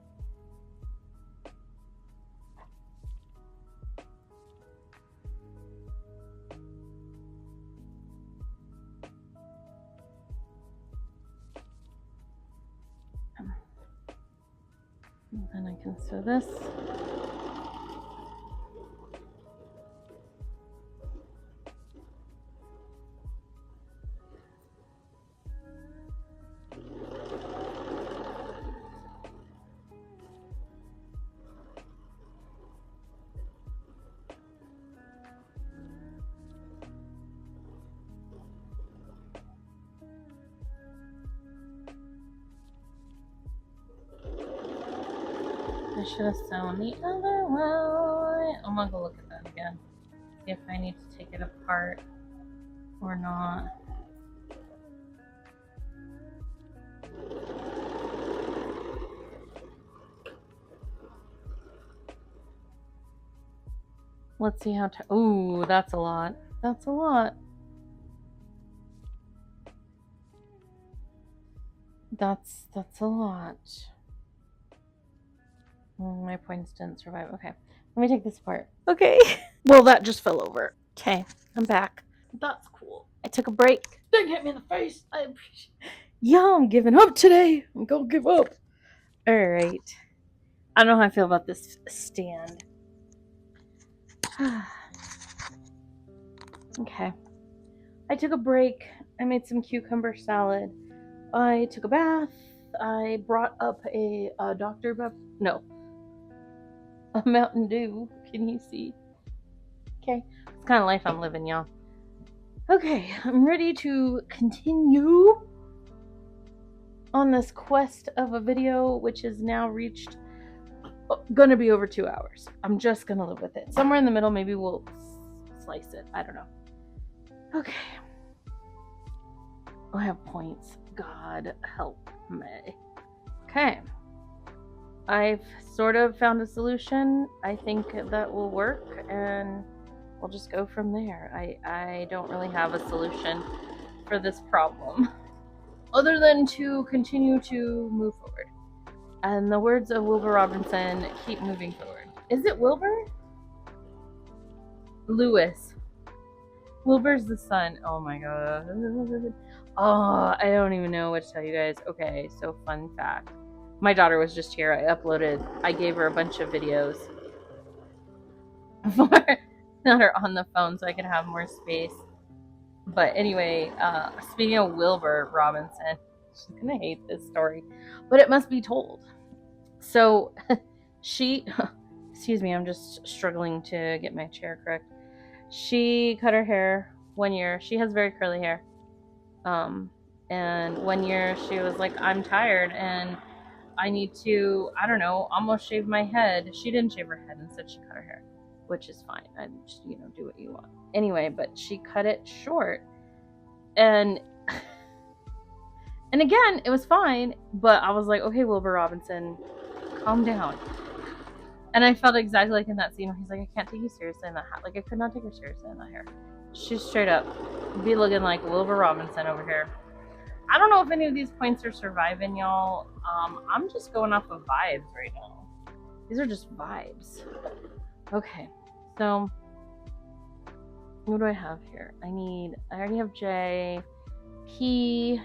And then I can sew this. I should have sewn the other way. I'm gonna go look at that again. See if I need to take it apart or not. Let's see how. Ooh, that's a lot. That's a lot. That's a lot. My points didn't survive. Okay, let me take this apart. Okay. Well, that just fell over. Okay, I'm back. That's cool. I took a break. Don't hit me in the face. I appreciate. Yeah, I'm giving up today. I'm gonna give up. All right. I don't know how I feel about this stand. Okay. I took a break. I made some cucumber salad. I took a bath. I brought up a Dr. No, a Mountain Dew. Can you see? Okay. It's kind of life I'm living, y'all. Okay, I'm ready to continue on this quest of a video, which has now reached gonna be over 2 hours. I'm just gonna live with it. Somewhere in the middle, maybe we'll slice it. I don't know. Okay. I have points. God help me. Okay. I've sort of found a solution. I think that will work, and we'll just go from there. I don't really have a solution for this problem other than to continue to move forward. And the words of Wilbur Robinson, keep moving forward. Is it Wilbur? Lewis. Wilbur's the son. Oh my god. Oh, I don't even know what to tell you guys. Okay, so fun fact. My daughter was just here. I gave her a bunch of videos that are on the phone so I could have more space. But anyway, speaking of Wilbur Robinson, she's gonna hate this story, but it must be told. So excuse me, I'm just struggling to get my chair correct. She cut her hair one year. She has very curly hair. And one year she was like, I'm tired and I need to, I don't know, almost shave my head. She didn't shave her head, instead she cut her hair, which is fine. I just, do what you want. Anyway, but she cut it short. And again, it was fine, but I was like, okay, Wilbur Robinson, calm down. And I felt exactly like in that scene where he's like, I can't take you seriously in that hat. Like, I could not take her seriously in that hair. She's straight up be looking like Wilbur Robinson over here. I don't know if any of these points are surviving, y'all. I'm just going off of vibes right now. These are just vibes. Okay, so what do I have here? I already have J, P.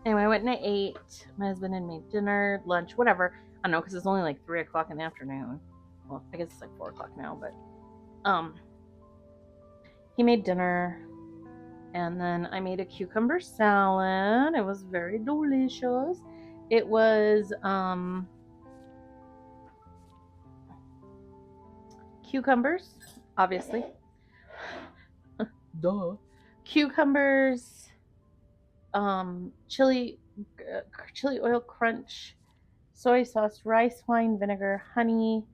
Anyway, I went and I ate. My husband had made dinner, lunch, whatever. I don't know, because it's only like 3 o'clock in the afternoon. Well, I guess it's like 4 o'clock now, but he made dinner, and then I made a cucumber salad. It was very delicious. It was cucumbers, obviously. Duh. Cucumbers, chili chili oil crunch, soy sauce, rice wine vinegar, honey.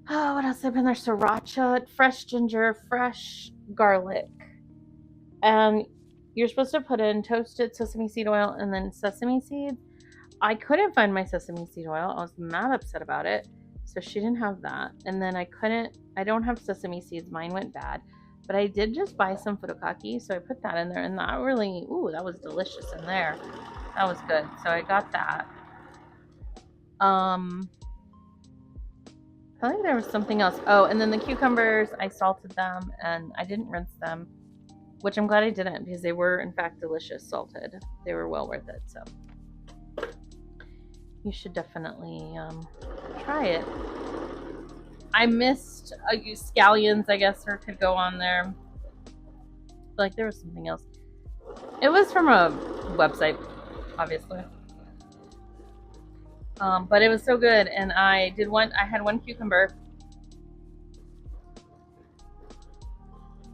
Oh, what else? I've been there? Sriracha, fresh ginger, fresh garlic. And you're supposed to put in toasted sesame seed oil and then sesame seeds. I couldn't find my sesame seed oil. I was mad upset about it. So she didn't have that. And then I don't have sesame seeds. Mine went bad. But I did just buy some furikake, so I put that in there, and that really, that was delicious in there. That was good. So I got that. I think there was something else. Oh, and then the cucumbers, I salted them, and I didn't rinse them, which I'm glad I didn't, because they were, in fact, delicious salted. They were well worth it, so you should definitely try it. I missed scallions, I guess, or could go on there. Like, there was something else. It was from a website, obviously. But it was so good, and I had one cucumber,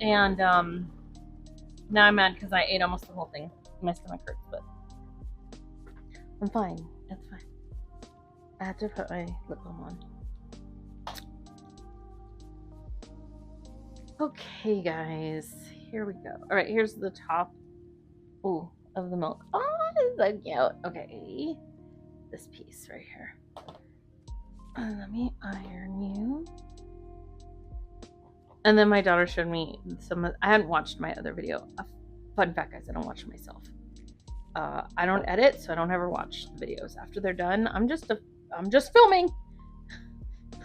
and now I'm mad because I ate almost the whole thing. My stomach hurts, but I'm fine. It's fine. I have to put my lip balm on. Okay, guys, here we go. All right, here's the top of the milk. Oh, it's so cute. Okay, this piece right here. Let me iron you. And then my daughter showed me I hadn't watched my other video. Fun fact, guys, I don't watch myself. I don't edit, so I don't ever watch the videos. After they're done, I'm just filming.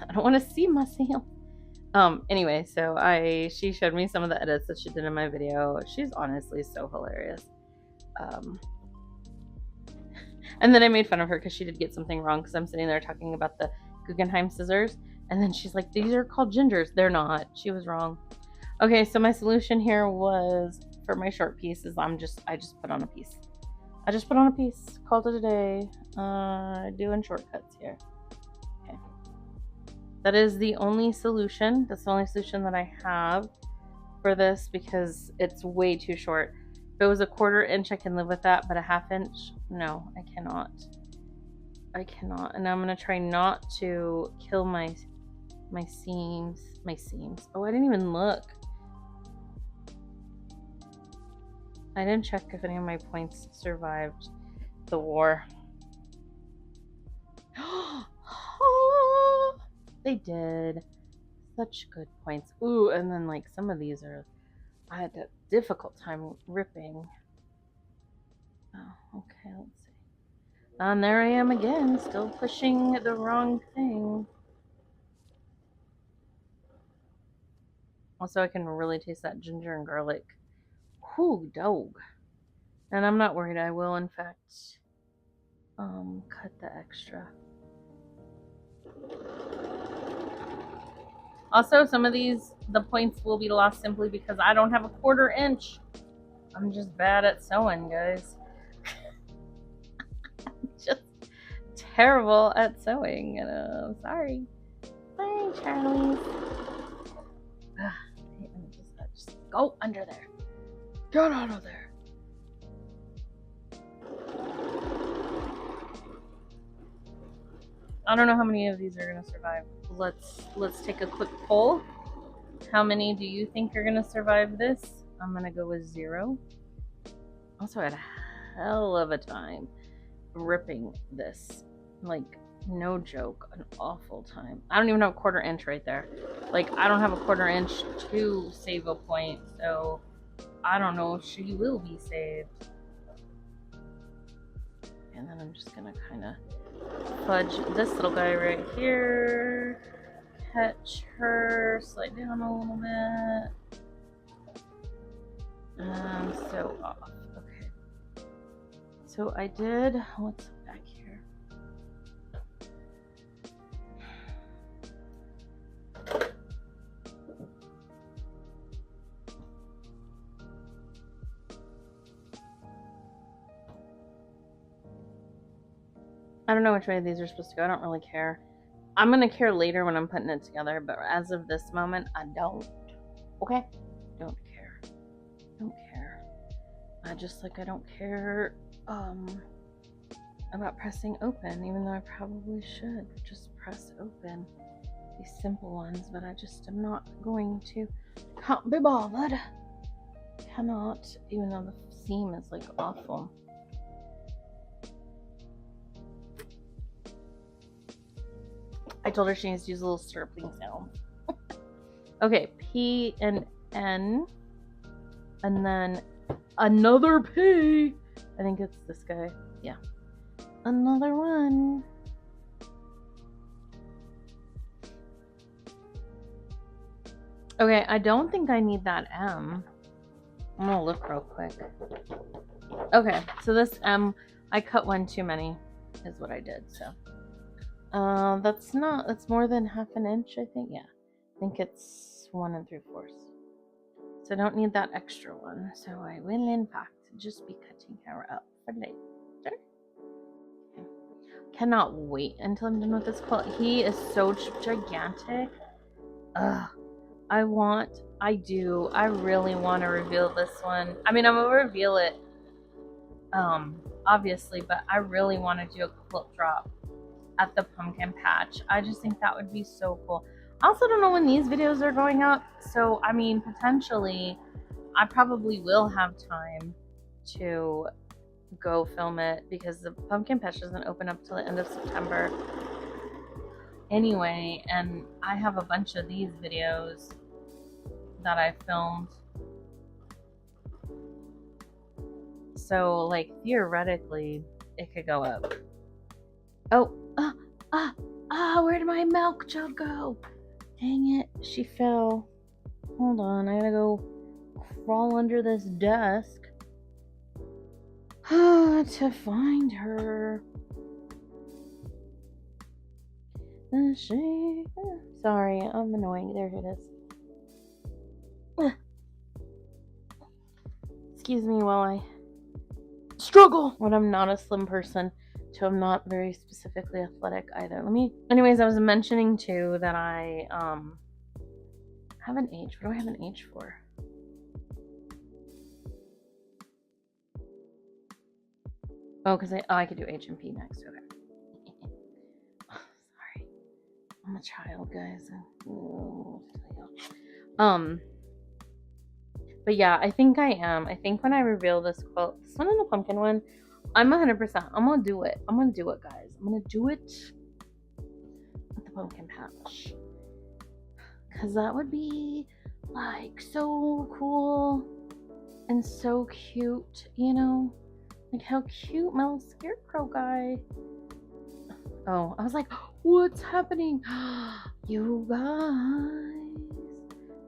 I don't want to see myself. Anyway, so she showed me some of the edits that she did in my video. She's honestly so hilarious. And then I made fun of her because she did get something wrong, because I'm sitting there talking about the Guggenheim scissors, and then she's like, these are called gingers. They're not. She was wrong. Okay, so my solution here was, for my short piece, is I just put on a piece. I just put on a piece. Called it a day. Doing shortcuts here. Okay. That is the only solution. That's the only solution that I have for this, because it's way too short. If it was a 1/4 inch, I can live with that, but a 1/2 inch, no, I cannot. I cannot. And I'm going to try not to kill my seams. Oh, I didn't even look. I didn't check if any of my points survived the war. They did. Such good points. Ooh, and then like some of these I had a difficult time ripping. Oh, okay, let's see. And there I am again, still pushing the wrong thing. Also, I can really taste that ginger and garlic. Whew, dog. And I'm not worried. I will, in fact, cut the extra. Also, some of the points will be lost simply because I don't have a 1/4 inch. I'm just bad at sewing, guys. Just terrible at sewing, and I'm sorry. Bye, Charlie. Just go under there. Get out of there. I don't know how many of these are gonna survive. Let's take a quick poll. How many do you think are gonna survive this? I'm gonna go with 0. Also, I had a hell of a time ripping this. Like, no joke, an awful time. I don't even have a 1/4 inch right there. Like, I don't have a 1/4 inch to save a point, so I don't know if she will be saved. And then I'm just gonna kind of fudge this little guy right here. Catch her, slide down a little bit. And sew off. Okay. So I did, what's back here? I don't know which way these are supposed to go. I don't really care. I'm going to care later when I'm putting it together, but as of this moment, I don't. Okay? Don't care. Don't care. I don't care about pressing open, even though I probably should just press open these simple ones, but I just am not going to. Can't be bothered. Cannot, even though the seam is like awful. I told her she needs to use a little stirpling sound. Okay, P and N, and then another P. I think it's this guy. Yeah. Another one. Okay, I don't think I need that M. I'm gonna look real quick. Okay, so this M, I cut one too many, is what I did, so. That's more than half an inch, I think. Yeah, I think it's 1 3/4. So I don't need that extra one. So I will, in fact, just be cutting her up for later. Okay. Cannot wait until I'm done with this quilt. He is so gigantic. Ugh. I really want to reveal this one. I mean, I'm gonna reveal it, obviously, but I really want to do a quilt drop at the pumpkin patch. I just think that would be so cool. I also don't know when these videos are going up, so I mean, potentially I probably will have time to go film it because the pumpkin patch doesn't open up till the end of September anyway, and I have a bunch of these videos that I filmed. So like theoretically it could go up. Oh, where did my milk jug go? Dang it, she fell. Hold on, I gotta go crawl under this desk to find her. Sorry, I'm annoying. There it is. Excuse me while I struggle when I'm not a slim person, so I'm not very specifically athletic either. Anyways, I was mentioning too that I have an H. What do I have an H for? Oh, because I could do H and P next. Okay. Sorry, I'm a child, guys. But yeah, I think I am. I think when I reveal this quilt, this one and the pumpkin one, I'm 100%. I'm gonna do it. I'm gonna do it, guys. I'm gonna do it at the pumpkin patch. Because that would be like so cool and so cute, you know? Like how cute my little Scarecrow guy. Oh, I was like, what's happening? You guys.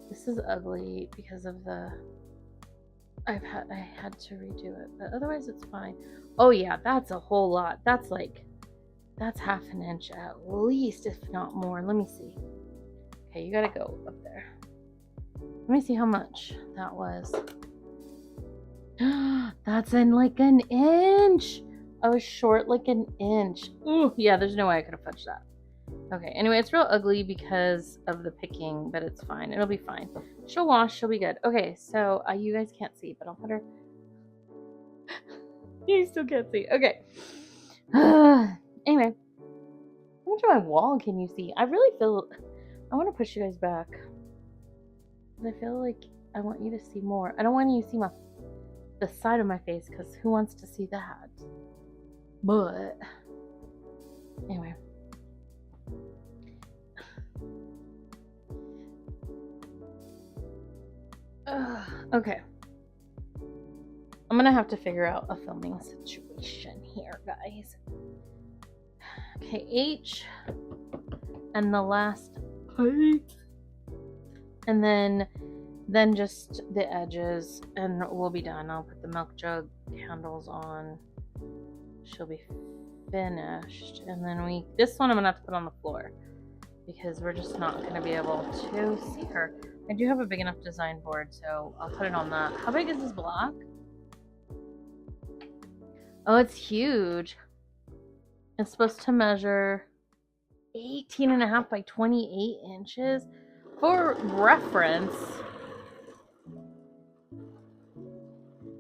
This is ugly because of the I had to redo it, but otherwise it's fine. Oh yeah, that's a whole lot. That's half an inch at least, if not more. Let me see. Okay, you gotta go up there. Let me see how much that was. That's in like an inch. I was short like an inch. Ooh, yeah, there's no way I could have fudged that. Okay, anyway, it's real ugly because of the picking, but it's fine. It'll be fine. She'll wash. She'll be good. Okay, so you guys can't see, but I'll put her. You still can't see. Okay. Anyway, how much of my wall can you see? I really feel. I want to push you guys back. I feel like I want you to see more. I don't want you to see the side of my face because who wants to see that? But anyway. Okay. I'm gonna have to figure out a filming situation here, guys. Okay, H and the last P, and then just the edges, and we'll be done. I'll put the milk jug candles on. She'll be finished, and then this one I'm gonna have to put on the floor because we're just not gonna be able to see her. I do have a big enough design board, so I'll put it on that. How big is this block? Oh, it's huge. It's supposed to measure 18.5 by 28 inches. For reference,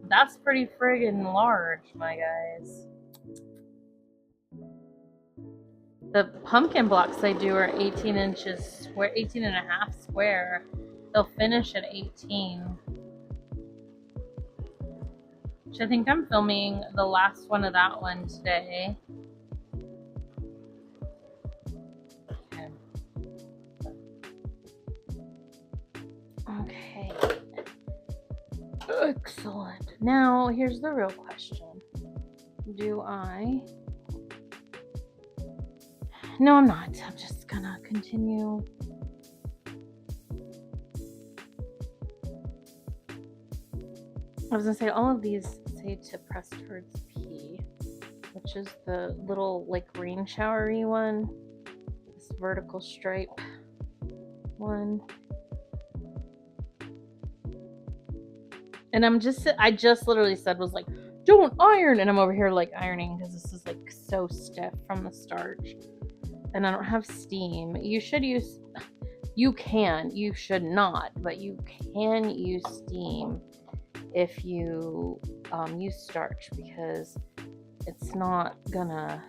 That's pretty friggin' large, my guys. The pumpkin blocks I do are 18 inches square, 18 and a half square. They'll finish at 18. Which I think I'm filming the last one of that one today. Okay. Excellent. Now, here's the real question. Do I... No, I'm not. I'm just gonna continue. I was gonna say, all of these say to press towards P, which is the little, like, rain showery one. This vertical stripe one. And I just literally said, was like, don't iron. And I'm over here, like, ironing because this is, like, so stiff from the starch. And I don't have steam. You should use, you should not, but you can use steam if you use starch, because it's not gonna,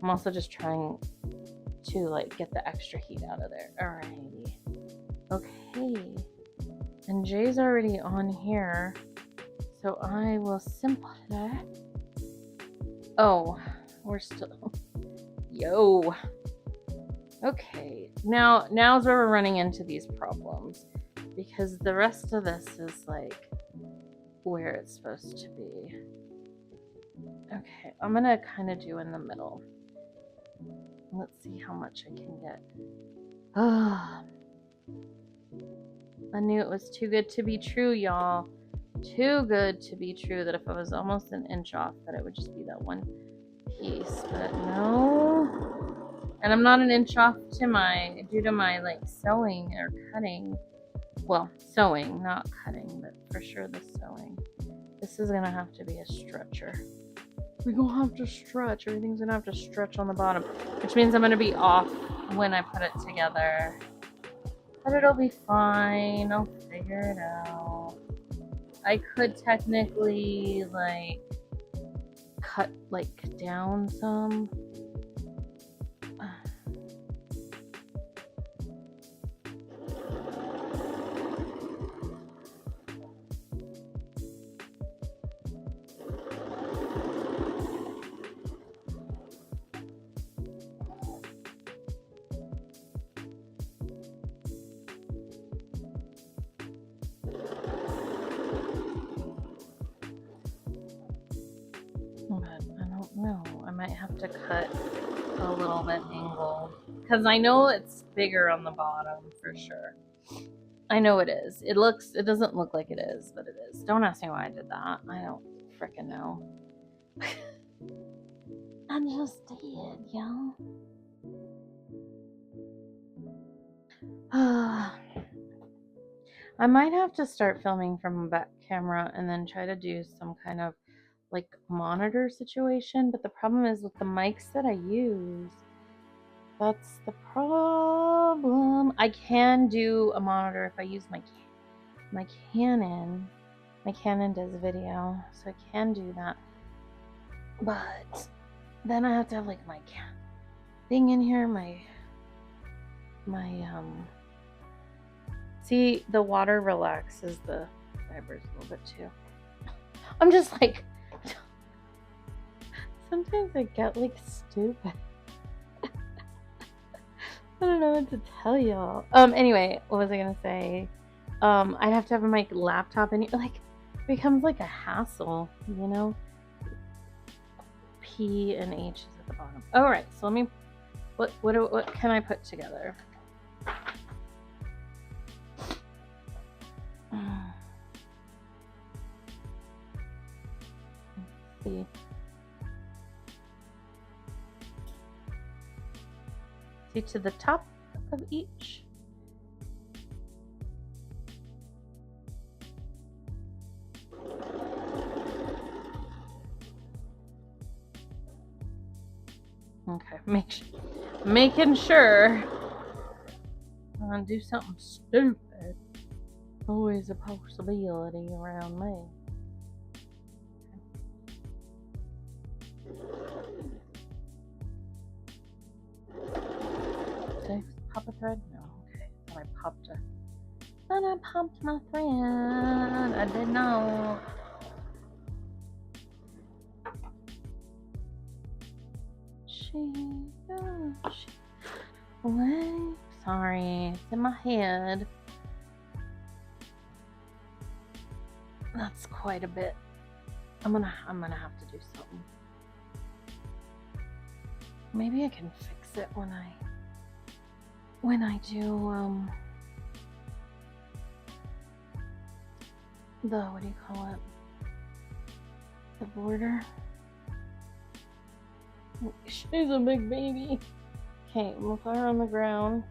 I'm also just trying to, like, get the extra heat out of there. Alrighty. Okay. And Jay's already on here, so I will simply, oh, we're still, yo. Okay, now's where we're running into these problems, because the rest of this is, like, where it's supposed to be. Okay, I'm gonna kind of do in the middle. Let's see how much I can get. Ah, I knew it was too good to be true, y'all. Too good to be true that if I was almost an inch off, that it would just be that one piece, but no. And I'm not an inch off due to my, like, sewing or cutting. Well, sewing, not cutting, but for sure the sewing. This is gonna have to be a stretcher. We're gonna have to stretch. Everything's gonna have to stretch on the bottom, which means I'm gonna be off when I put it together. But it'll be fine. I'll figure it out. I could technically, like, cut, like, down some. Have to cut a little bit angled, because I know it's bigger on the bottom for sure. I know it is. It doesn't look like it is, but it is. Don't ask me why I did that. I don't freaking know. I just did, y'all. I might have to start filming from a back camera and then try to do some kind of, like, monitor situation, but the problem is with the mics that I use, that's the problem. I can do a monitor if I use my Canon. My Canon does video, so I can do that, but then I have to have, like, my thing in here, my see, the water relaxes the fibers a little bit too. I'm just like, sometimes I get, like, stupid. I don't know what to tell y'all. Anyway, what was I gonna say? I'd have to have my laptop in here. Like, it becomes like a hassle, you know? P and H is at the bottom. Alright, so let me, what can I put together? Let's see. See, to the top of each. Okay, making sure I don't do something stupid. Always a possibility around me. pop the thread? No. Okay. Then I popped my thread. I did not. What? Sorry, it's in my head. That's quite a bit. I'm gonna have to do something. Maybe I can fix it when I do the, what do you call it? The border. She's a big baby. Okay, we'll put her on the ground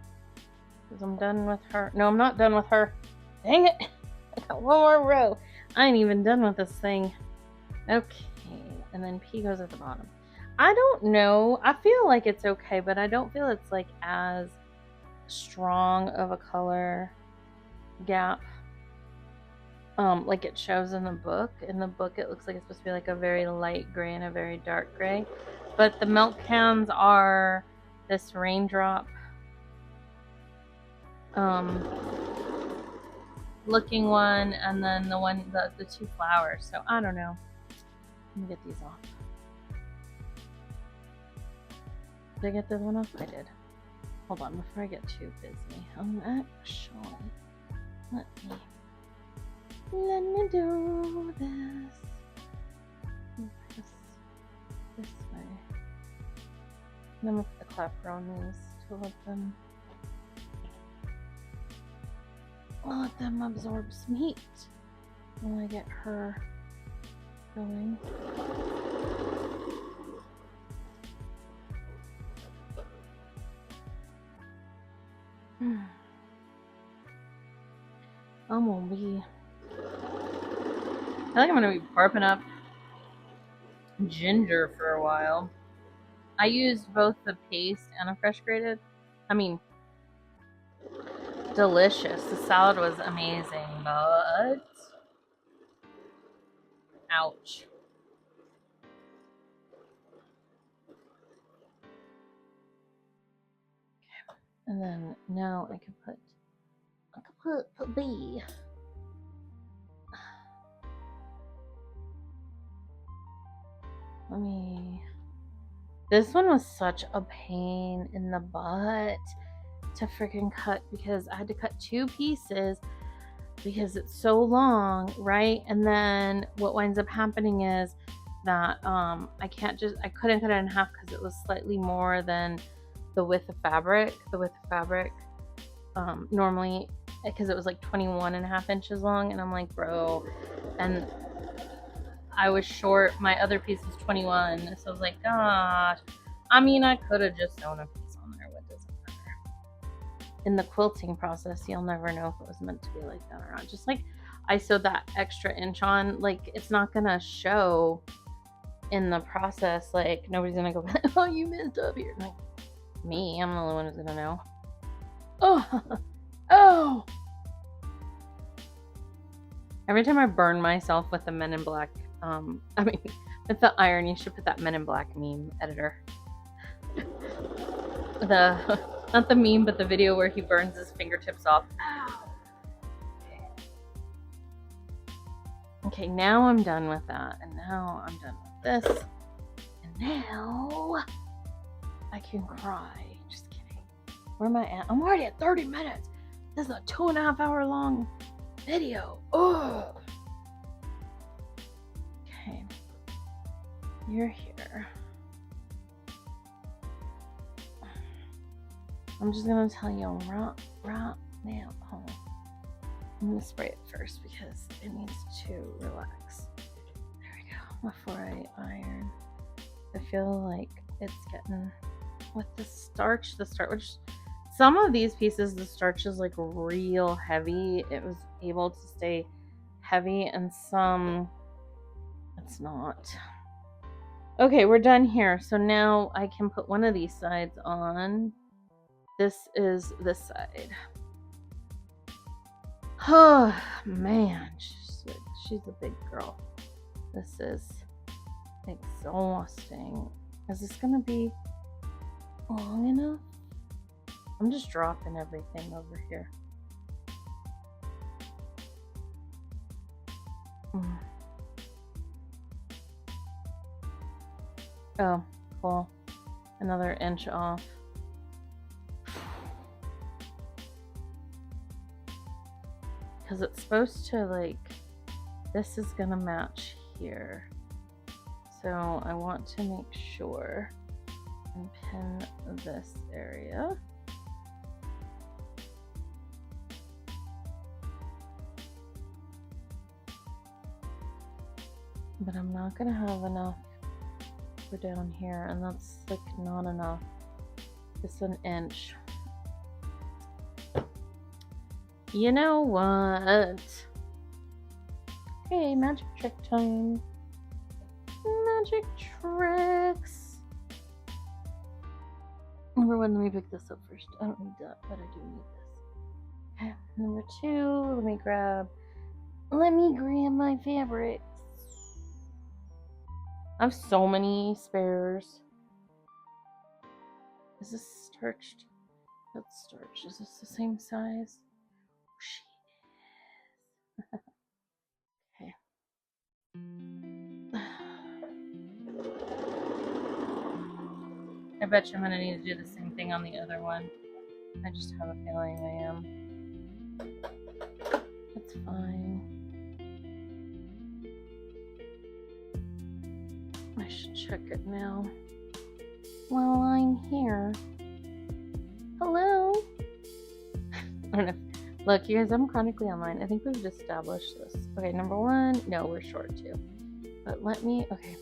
because I'm done with her. No, I'm not done with her. Dang it! I got one more row. I ain't even done with this thing. Okay, and then P goes at the bottom. I don't know. I feel like it's okay, but I don't feel it's like as strong of a color gap like it shows in the book. In the book it looks like it's supposed to be like a very light gray and a very dark gray, but the milk cans are this raindrop looking one, and then the two flowers. So I don't know. Let me get these off. Did I get this one off? I did. Hold on before I get too busy. Actually, let me do this. This way. Then I'm gonna put the clapper on these to let them absorb some heat when I get her going. I'm gonna be. I feel like I'm gonna be barfing up ginger for a while. I used both the paste and a fresh grated. I mean, delicious. The salad was amazing, but ouch. Okay. And then now I can put B. This one was such a pain in the butt to freaking cut because I had to cut 2 pieces because it's so long, right? And then what winds up happening is that I couldn't cut it in half because it was slightly more than the width of fabric. Normally, because it was like 21.5 inches long, and I'm like, bro, and I was short. My other piece was 21, so I was like, gosh. I mean, I could have just sewn a piece on there. What does it matter? In the quilting process, you'll never know if it was meant to be like that or not. Just like I sewed that extra inch on, like it's not gonna show in the process. Like nobody's gonna go, oh, you messed up here. Like me, I'm the only one who's gonna know. Oh. Every time I burn myself with the Men in Black, with the iron, you should put that Men in Black meme editor. Not the meme, but the video where he burns his fingertips off. Ow. Okay, now I'm done with that, and now I'm done with this, and now I can cry. Just kidding. Where am I at? I'm already at 30 minutes. This is a 2.5 hour long video. Ugh. Okay. You're here. I'm just gonna tell you right now. Hold on. I'm gonna spray it first because it needs to relax. There we go. Before I iron. I feel like it's getting with the starch, which some of these pieces, the starch is like real heavy. It was able to stay heavy, and some it's not. Okay, we're done here. So now I can put one of these sides on. This is this side. Oh man, she's a big girl. This is exhausting. Is this gonna be long enough? I'm just dropping everything over here. Oh, cool. Another inch off. Because it's supposed to, like, this is gonna match here. So I want to make sure and pin this area. But I'm not gonna have enough for down here, and that's like not enough. It's an inch. You know what? Okay, magic trick time. Magic tricks. Number one, let me pick this up first. I don't need that, but I do need this. Okay, number two, let me grab my fabrics. I have so many spares. Is this starched? That's starched. Is this the same size? She is. Okay. I bet you I'm gonna need to do the same thing on the other one. I just have a feeling I am. That's fine. I should check it now. While I'm here. Hello? I don't know. Look, you guys, I'm chronically online. I think we've established this. Okay, number one. No, we're short too. But let me. Okay.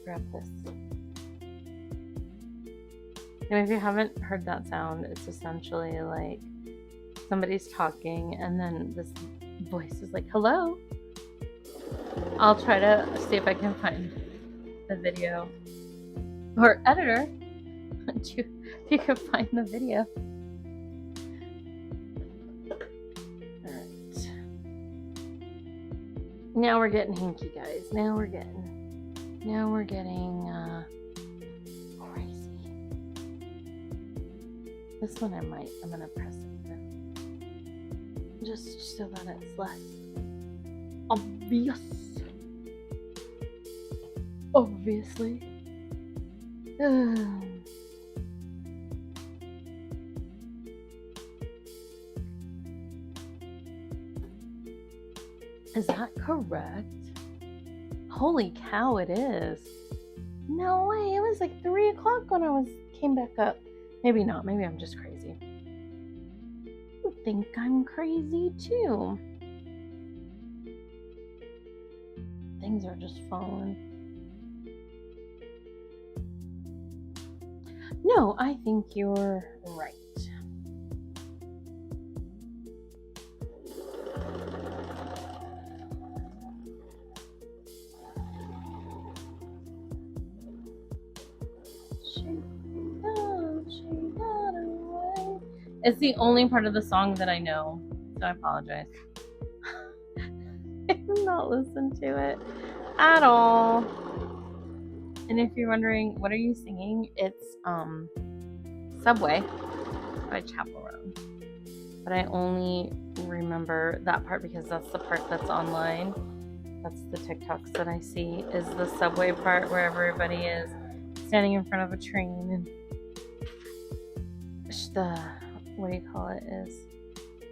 Grab this. Now, if you haven't heard that sound, it's essentially like somebody's talking and then this voice is like, hello? I'll try to see if I can find the video. Or editor, if you can find the video. Alright. Now we're getting hinky, guys. Now we're getting crazy. This one I'm gonna press it through. Just so that it's less obvious. Obviously. Is that correct? Holy cow, it is. No way, it was like 3 o'clock when I came back up. Maybe not, maybe I'm just crazy. I think I'm crazy too. Things are just falling. No, I think you're right. It's the only part of the song that I know, so I apologize. I have not listened to it at all. And if you're wondering, what are you singing? It's Subway by Chapel Roan. But I only remember that part because that's the part that's online. That's the TikToks that I see, is the subway part where everybody is standing in front of a train and the, what do you call it, is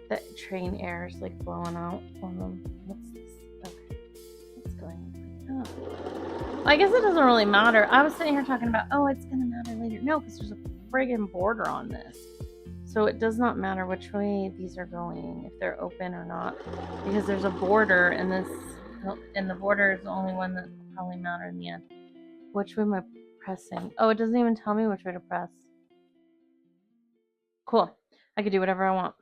the train air is like blowing out on them. What's this? Okay. What's going on? Oh. I guess it doesn't really matter. I was sitting here talking about, oh, it's going to matter later. No, because there's a friggin' border on this. So it does not matter which way these are going, if they're open or not, because there's a border, and the border is the only one that will probably matter in the end. Which way am I pressing? Oh, it doesn't even tell me which way to press. Cool. I could do whatever I want.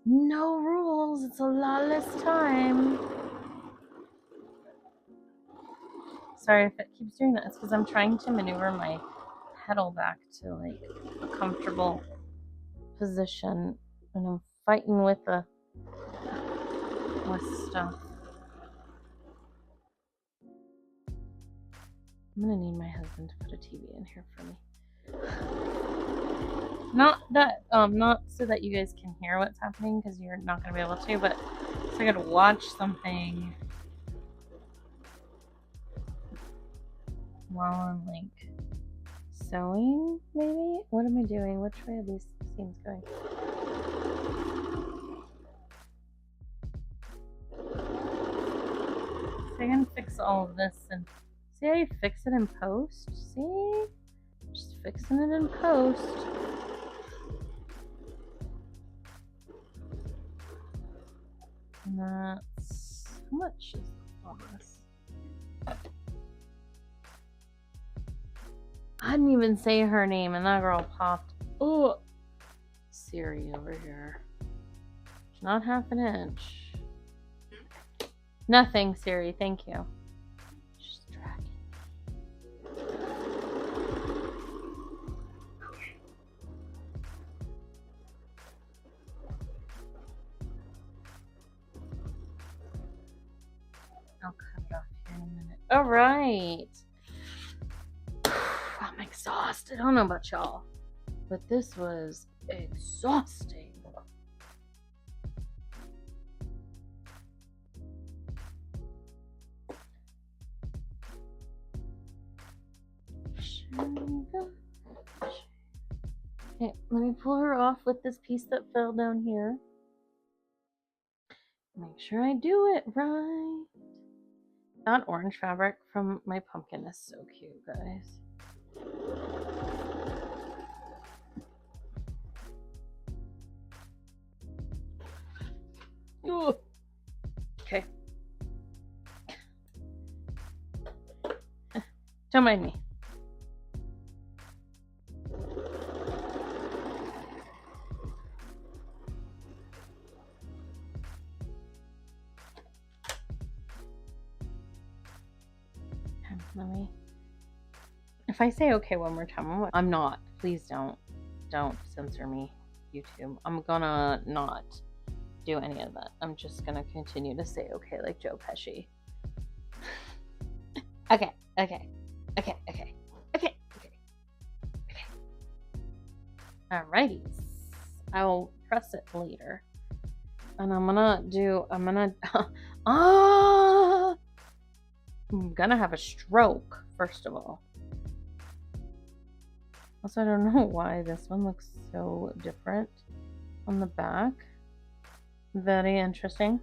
No rules. It's a lawless time. Sorry if it keeps doing that. It's because I'm trying to maneuver my pedal back to like a comfortable position, and I'm fighting with stuff. I'm gonna need my husband to put a TV in here for me. Not so that you guys can hear what's happening, because you're not gonna be able to, but so I could watch something while I'm like sewing, maybe? What am I doing? Which way are these seams going? So I can fix all of this and see how you fix it in post? See? Just fixing it in post. And that's how much is all this? I didn't even say her name and that girl popped. Oh, Siri over here. Not half an inch. Nothing, Siri. Thank you. She's dragging me. I'll cut it off here in a minute. All right. I'm exhausted. I don't know about y'all, but this was exhausting. Okay, let me pull her off with this piece that fell down here. Make sure I do it right. That orange fabric from my pumpkin is so cute, guys. Ooh. Okay. Don't mind me. Let me. If I say okay one more time, I'm not. Please don't censor me, YouTube. I'm gonna not do any of that. I'm just gonna continue to say okay like Joe Pesci. Okay. Alrighties. I will press it later. And I'm gonna have a stroke, first of all. Also, I don't know why this one looks so different on the back. Very interesting.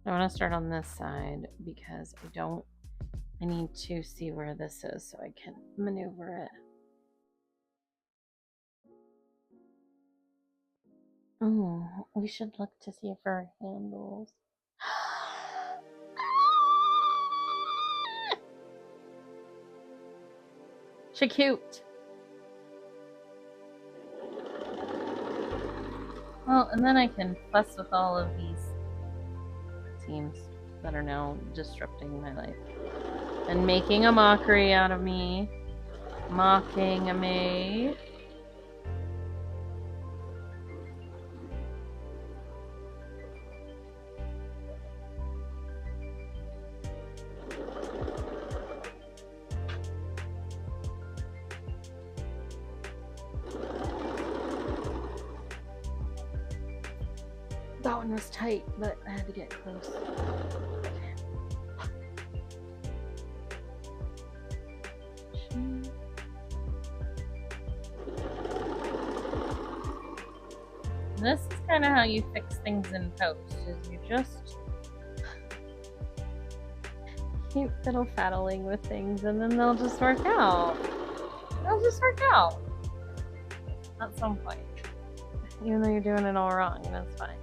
I want to start on this side because I need to see where this is so I can maneuver it. Oh, we should look to see if her handles. She cute. Well, and then I can fuss with all of these seams that are now disrupting my life and making a mockery out of me. Mocking me. That one was tight, but I had to get close. This is kind of how you fix things in post, is you just keep fiddle-faddling with things and then they'll just work out. They'll just work out at some point. Even though you're doing it all wrong, that's fine.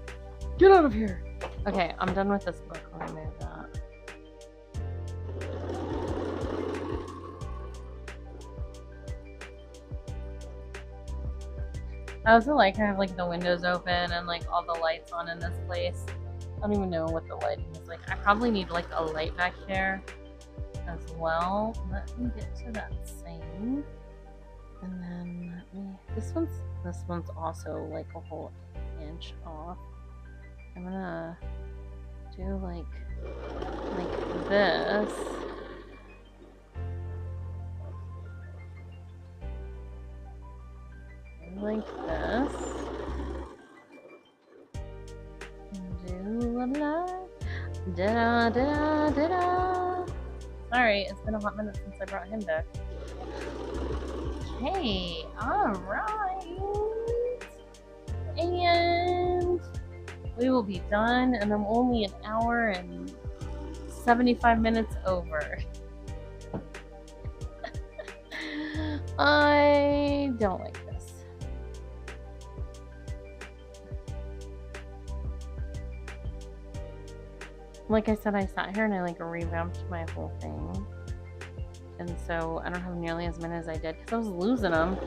Get out of here! Okay, I'm done with this book. I'll remove that. I also like I have like the windows open and like all the lights on in this place. I don't even know what the lighting is like. I probably need like a light back here as well. Let me get to that same. And then this one's also like a whole inch off. I'm gonna do like this. Like this. Do la da da da da. Sorry, it's been a hot minute since I brought him back. Okay, alright. And we will be done, and I'm only an hour and 75 minutes over. I don't like this. Like I said, I sat here and I like revamped my whole thing. And so I don't have nearly as many as I did because I was losing them.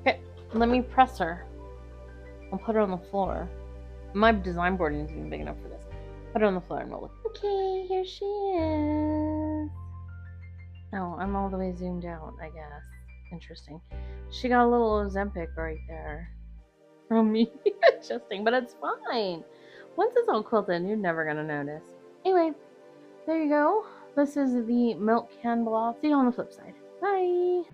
Okay, let me press her. I'll put her on the floor. My design board isn't even big enough for this. Put her on the floor and we'll look. Okay, here she is. Oh, I'm all the way zoomed out, I guess. Interesting. She got a little Ozempic right there from me adjusting, but it's fine. Once it's all quilted, you're never gonna notice. Anyway, there you go. This is the milk can block. See you on the flip side. Bye.